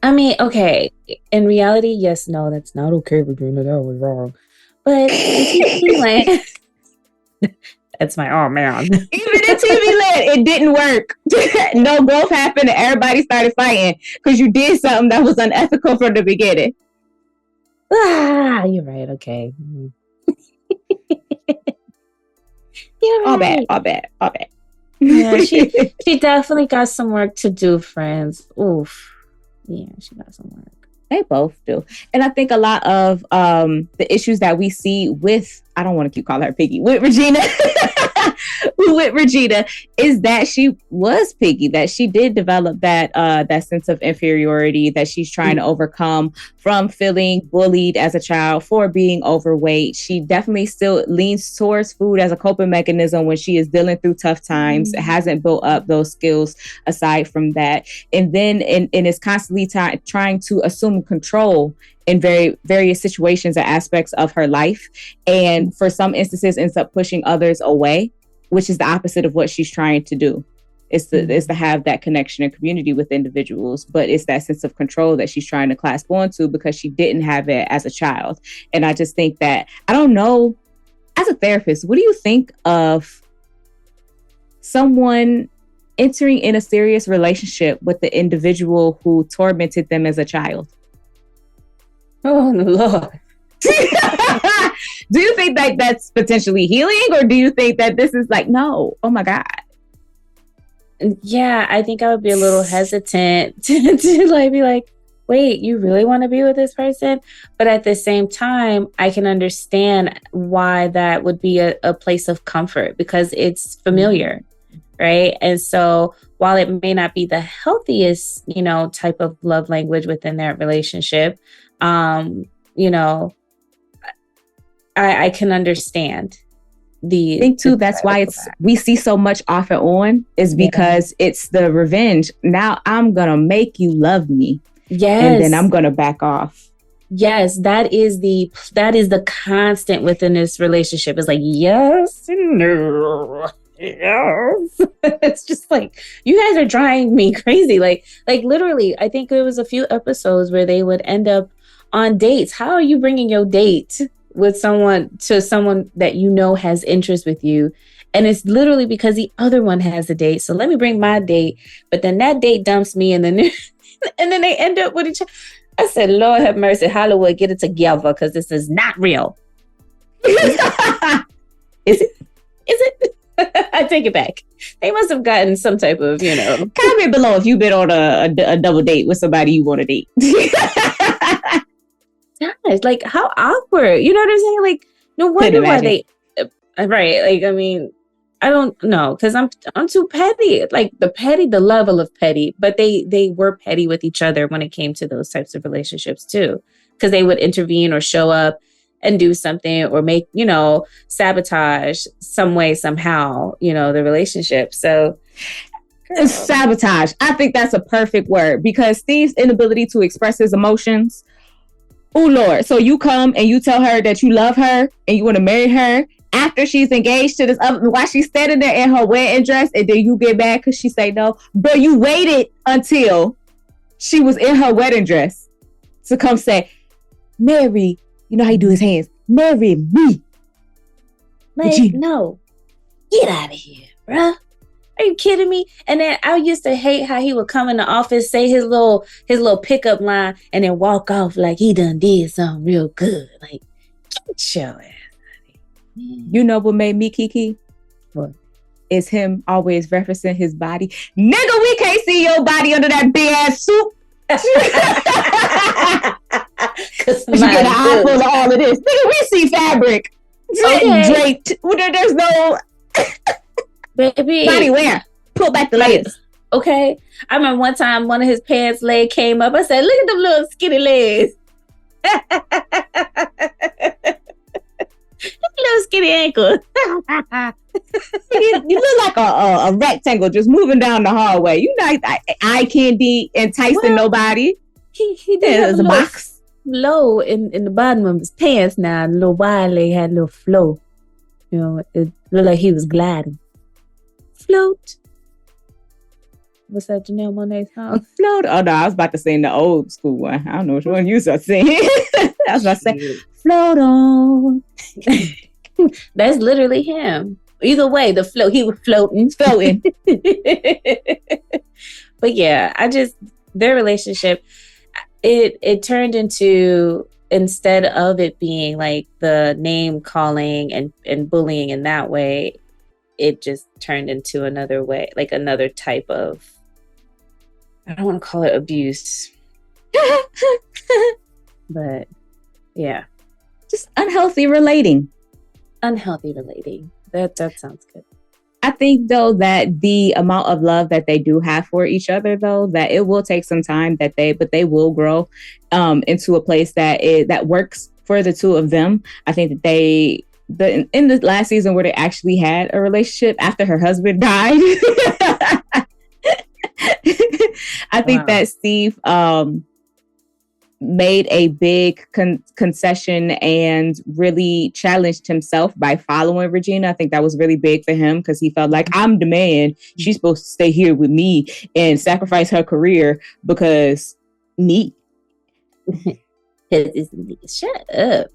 I mean, okay. In reality, yes, no, that's not okay, Regina. That was wrong. But like, that's my man. Even in TV land, it didn't work. No growth happened and everybody started fighting because you did something that was unethical from the beginning. You're right. Okay. You're right. All bad. Yeah, she definitely got some work to do, friends. Oof. Yeah, she got some work. They both do. And I think a lot of the issues that we see with, I don't want to keep calling her Piggy, with Regina, is that she was Piggy, that she did develop that sense of inferiority that she's trying to overcome from feeling bullied as a child for being overweight. She definitely still leans towards food as a coping mechanism when she is dealing through tough times. Hasn't built up those skills aside from that. And then is constantly trying to assume control in various situations and aspects of her life. And for some instances ends up pushing others away, which is the opposite of what she's trying to do. Is to have that connection and community with individuals, but it's that sense of control that she's trying to clasp onto because she didn't have it as a child. And I just think that, I don't know, as a therapist, what do you think of someone entering in a serious relationship with the individual who tormented them as a child? Oh, Lord. Do you think that that's potentially healing, or do you think that this is like, no, oh my God? Yeah, I think I would be a little hesitant to like be like, wait, you really want to be with this person? But at the same time, I can understand why that would be a place of comfort because it's familiar, right? And so while it may not be the healthiest, type of love language within that relationship, I can understand. I think too, that's why we see so much off and on is because it's the revenge. Now I'm gonna make you love me. Yes. And then I'm gonna back off. Yes, that is the constant within this relationship. It's like, yes, no. Yes. It's just like, you guys are driving me crazy. Like literally, I think there was a few episodes where they would end up on dates. How are you bringing your date with someone that has interest with you? And it's literally because the other one has a date. So let me bring my date. But then that date dumps me and then and then they end up with each other. I said, Lord have mercy, Hollywood, get it together because this is not real. Is it? I take it back. They must have gotten some type of, Comment below if you've been on a double date with somebody you want to date. Gosh, like how awkward. You know what I'm saying? Like, no wonder why they right. Like, I mean, I don't know, because I'm too petty. Like the level of petty, but they were petty with each other when it came to those types of relationships too. Because they would intervene or show up and do something or make, sabotage some way, somehow, the relationship. So sabotage. I think that's a perfect word because Steve's inability to express his emotions. Oh Lord. So you come and you tell her that you love her and you want to marry her after she's engaged to this other, while she's standing there in her wedding dress, and then you get mad because she say no. But you waited until she was in her wedding dress to come say, marry, you know how you do his hands, marry me. Like, no. Get out of here, bruh. Are you kidding me? And then I used to hate how he would come in the office, say his little pickup line, and then walk off like he done did something real good. Like, get your ass. You know what made me kiki? What? Is him always referencing his body. Nigga, we can't see your body under that big ass suit. Cause you get an eye full of all of this. Nigga, we see fabric. Okay. Draped. There's no baby body wear. Pull back the legs. Okay. I remember one time one of his pants leg came up. I said, look at them little skinny legs. Little skinny ankles. You look like a rectangle just moving down the hallway. You not eye candy enticing nobody. He did have a box flow in the bottom of his pants now. And little Wiley had a little flow. You know, it looked like he was gliding. Float. What's that Janelle Monáe song? Float. Oh no, I was about to sing the old school one. I don't know which one you were singing. I was about to say, float on. That's literally him. Either way, he was floating. But yeah, their relationship, it turned into, instead of it being like the name calling and bullying in that way, it just turned into another way, like another type of, I don't want to call it abuse. But yeah. Just unhealthy relating. That sounds good. I think though that the amount of love that they do have for each other, though, that it will take some time, but they will grow into a place that works for the two of them. I think that in the last season where they actually had a relationship after her husband died, I think that Steve made a big concession and really challenged himself by following Regina. I think that was really big for him because he felt like, I'm the man. She's supposed to stay here with me and sacrifice her career because me. Shut up.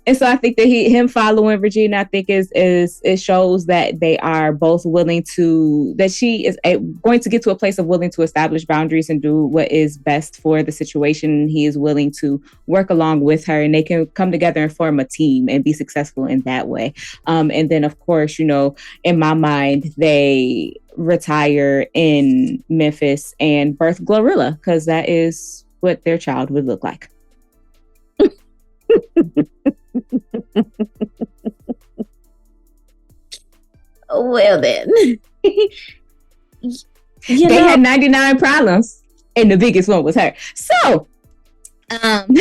And so I think that him following Regina, I think it shows that they are both willing to, that she is going to get to a place of willing to establish boundaries and do what is best for the situation. He is willing to work along with her, and they can come together and form a team and be successful in that way. And then of course, you know, in my mind, they retire in Memphis and birth Glorilla, because that is what their child would look like. Well then. They had 99 problems and the biggest one was her. So and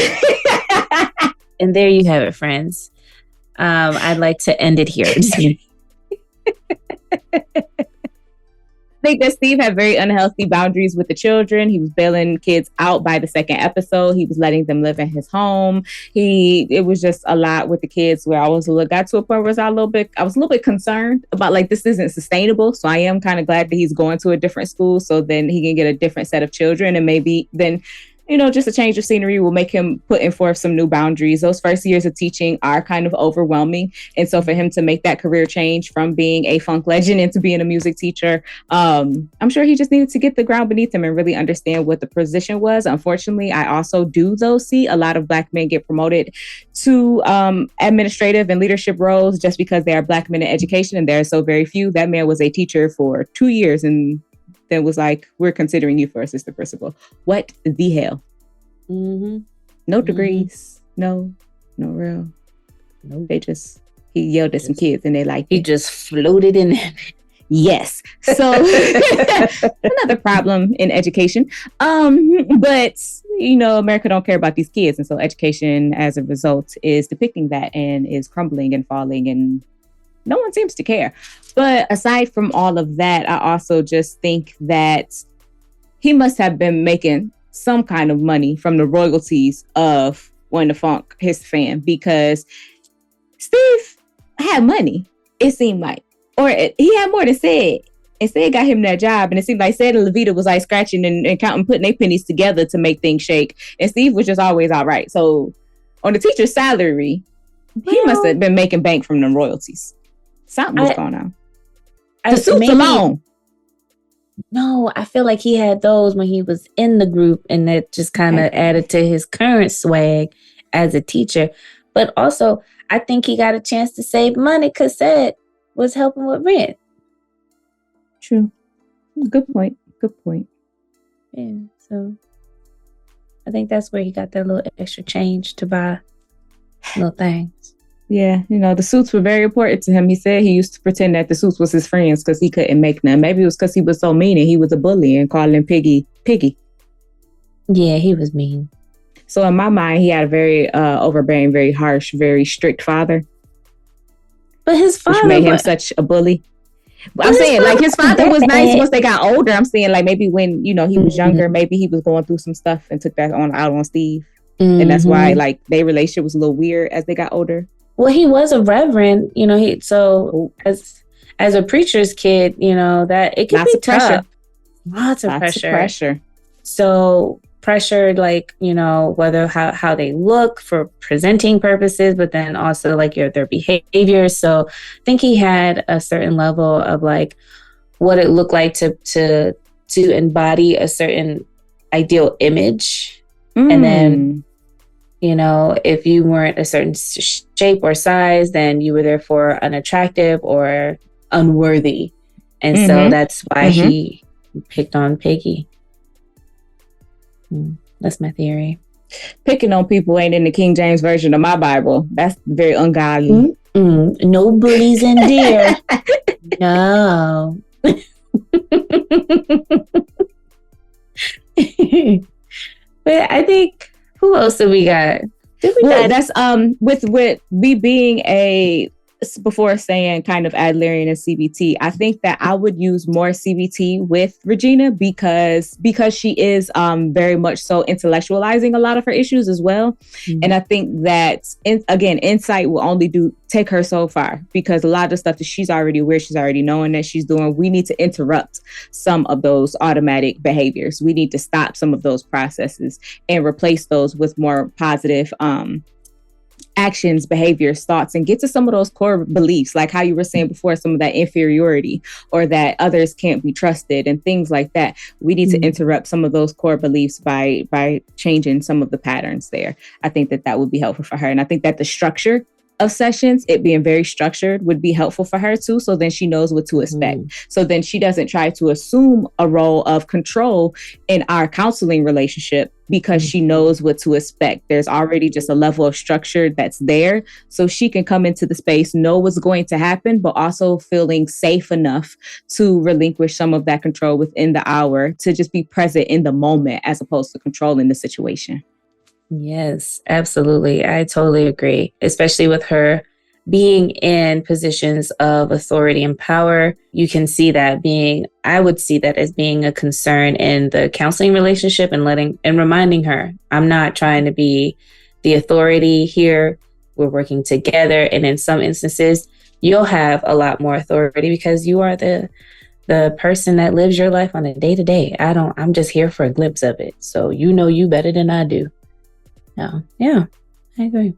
there you have it, friends. I'd like to end it here. I think that Steve had very unhealthy boundaries with the children. He was bailing kids out by the second episode. He was letting them live in his home. It was just a lot with the kids where got to a point where I was a little bit concerned about, like, this isn't sustainable. So I am kind of glad that he's going to a different school so then he can get a different set of children, and maybe then, you know, just a change of scenery will make him put forth some new boundaries. Those first years of teaching are kind of overwhelming. And so for him to make that career change from being a funk legend into being a music teacher, I'm sure he just needed to get the ground beneath him and really understand what the position was. Unfortunately, I also do, though, see a lot of Black men get promoted to administrative and leadership roles just because they are Black men in education, and there are so very few. That man was a teacher for 2 years and then was like, we're considering you for assistant principal. What the hell? Mm-hmm. No degrees. No real. No, he yelled at some kids and they like, he just floated in there. Yes. So another problem in education. But you know, America don't care about these kids. And so education as a result is depicting that and is crumbling and falling, and no one seems to care. But aside from all of that, I also just think that he must have been making some kind of money from the royalties of When the Funk his fan, because Steve had money, it seemed like. Or he had more than Sid. And Sid got him that job. And it seemed like Sid and Levita was like scratching and counting, putting their pennies together to make things shake. And Steve was just always all right. So on the teacher's salary, he must have been making bank from them royalties. Something was going on. The suits alone. No, I feel like he had those when he was in the group, and that just kind of added to his current swag as a teacher. But also, I think he got a chance to save money because Sid was helping with rent. True. Good point. Yeah, so I think that's where he got that little extra change to buy little things. Yeah, you know, the suits were very important to him. He said he used to pretend that the suits was his friends because he couldn't make none. Maybe it was because he was so mean and he was a bully and calling Piggy. Yeah, he was mean. So in my mind, he had a very overbearing, very harsh, very strict father. But his father, which made him such a bully. I'm saying like his father was nice once they got older. I'm saying like maybe when he was younger, maybe he was going through some stuff and took that out on Steve, and that's why like their relationship was a little weird as they got older. Well, he was a reverend, as a preacher's kid, that it can be tough. Lots of pressure. So pressured, like, whether how they look for presenting purposes, but then also like their behavior. So I think he had a certain level of like what it looked like to embody a certain ideal image. And then, if you weren't a certain shape or size, then you were therefore unattractive or unworthy. And so that's why he picked on Peggy. That's my theory. Picking on people ain't in the King James version of my Bible. That's very ungodly. No bullies in there. No. But I think, who else do we got? That's with me being before saying kind of Adlerian and CBT, I think that I would use more CBT with Regina because she is very much so intellectualizing a lot of her issues as well. And I think that insight will only take her so far, because a lot of the stuff that she's already aware, she's already knowing that she's doing, we need to interrupt some of those automatic behaviors. We need to stop some of those processes and replace those with more positive actions, behaviors, thoughts, and get to some of those core beliefs, like how you were saying before, some of that inferiority or that others can't be trusted and things like that. We need to interrupt some of those core beliefs by changing some of the patterns there. I think that would be helpful for her. And I think that the structure of sessions, it being very structured, would be helpful for her too. So then she knows what to expect. So then she doesn't try to assume a role of control in our counseling relationship, because she knows what to expect. There's already just a level of structure that's there. So she can come into the space, know what's going to happen, but also feeling safe enough to relinquish some of that control within the hour, to just be present in the moment as opposed to controlling the situation. Yes, absolutely. I totally agree, especially with her being in positions of authority and power. You can see that I would see that as being a concern in the counseling relationship, and reminding her, I'm not trying to be the authority here. We're working together. And in some instances, you'll have a lot more authority because you are the person that lives your life on a day-to-day. I'm just here for a glimpse of it. So you better than I do. Yeah, I agree.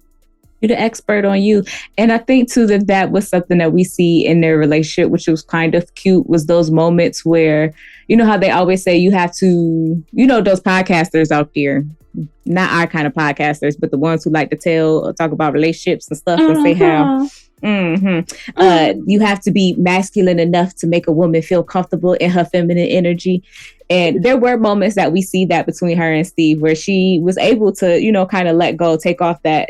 You're the expert on you. And I think too that was something that we see in their relationship, which was kind of cute, was those moments where, how they always say you have to, those podcasters out there, not our kind of podcasters, but the ones who like to talk about relationships and stuff and say how you have to be masculine enough to make a woman feel comfortable in her feminine energy. And there were moments that we see that between her and Steve, where she was able to, kind of let go, take off that,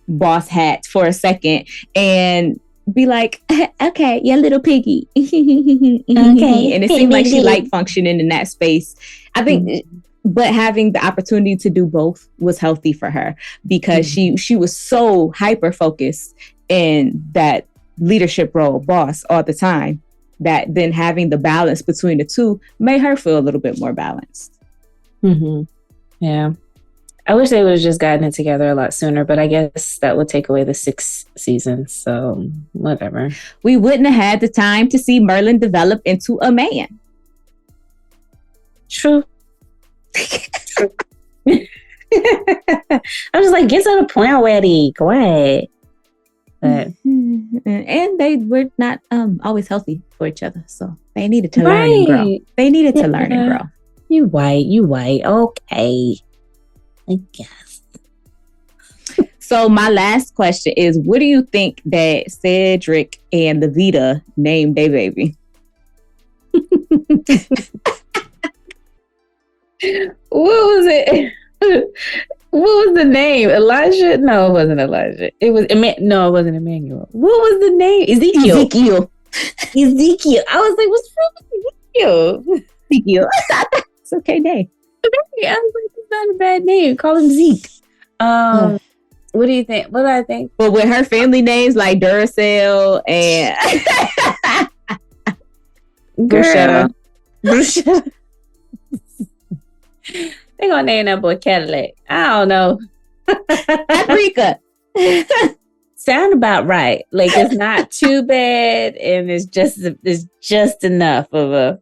boss hat for a second and be like, okay, yeah, little piggy. Okay. And it seemed like she liked functioning in that space. I think, but having the opportunity to do both was healthy for her, because she was so hyper focused in that leadership role, boss, all the time, that then having the balance between the two made her feel a little bit more balanced. Yeah. I wish they would have just gotten it together a lot sooner, but I guess that would take away the 6 seasons. So whatever. We wouldn't have had the time to see Merlin develop into a man. True. I'm just like, get to the point already. Go ahead. But and they were not always healthy for each other, so they needed to learn and grow. They needed to learn and grow. You white. Okay, I guess. So my last question is, what do you think that Cedric and Levita named their baby? What was it? What was the name? Elijah? No, it wasn't Elijah. It was no, it wasn't Emmanuel. What was the name? Ezekiel. I was like, what's wrong with Ezekiel? It's okay name. I was like, it's not a bad name. Call him Zeke. What do you think? What do I think? But with her family names like Duracell and Bruschetta. They gonna name that boy Cadillac. I don't know. Paprika. Sound about right. Like it's not too bad, and it's just enough of a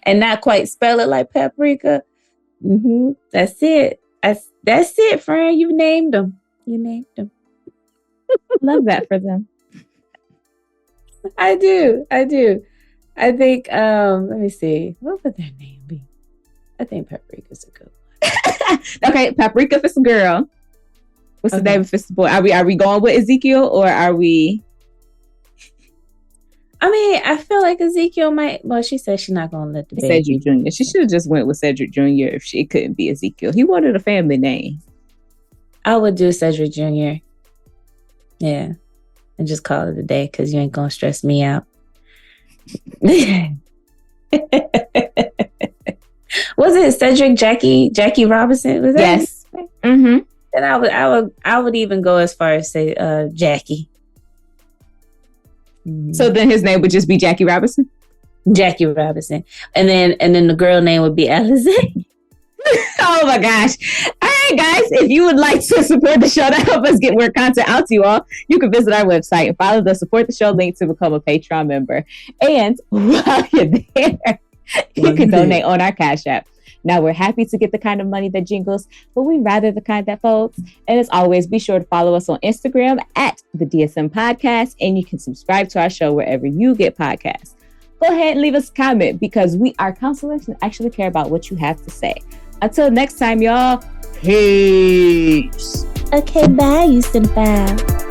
and not quite spell it like paprika. That's it. That's it, friend. You named them. Love that for them. I do. I think. Let me see. What would their name be? I think Paprika's a good one. Okay, Paprika if it's a girl. What's the name if it's a boy? Are we going with Ezekiel or are we? I mean, I feel like Ezekiel might. Well, she said she's not going to let the baby. Cedric Jr. She should have just went with Cedric Jr. if it couldn't be Ezekiel. He wanted a family name. I would do Cedric Jr. Yeah, and just call it a day because you ain't gonna stress me out. Was it Cedric Jackie Robinson? Was that? Yes. Mm-hmm. And I would even go as far as say Jackie. So then his name would just be Jackie Robinson? Jackie Robinson. And then the girl name would be Alizé. Oh my gosh. All right, guys. If you would like to support the show to help us get more content out to you all, you can visit our website and follow the Support the Show link to become a Patreon member. And while you're there, you can donate on our Cash App. Now, we're happy to get the kind of money that jingles, but we rather the kind that folds. And as always, be sure to follow us on Instagram at the DSM Podcast, and you can subscribe to our show wherever you get podcasts. Go ahead and leave us a comment because we are counselors and actually care about what you have to say. Until next time, y'all, peace. Okay, bye, you senpai.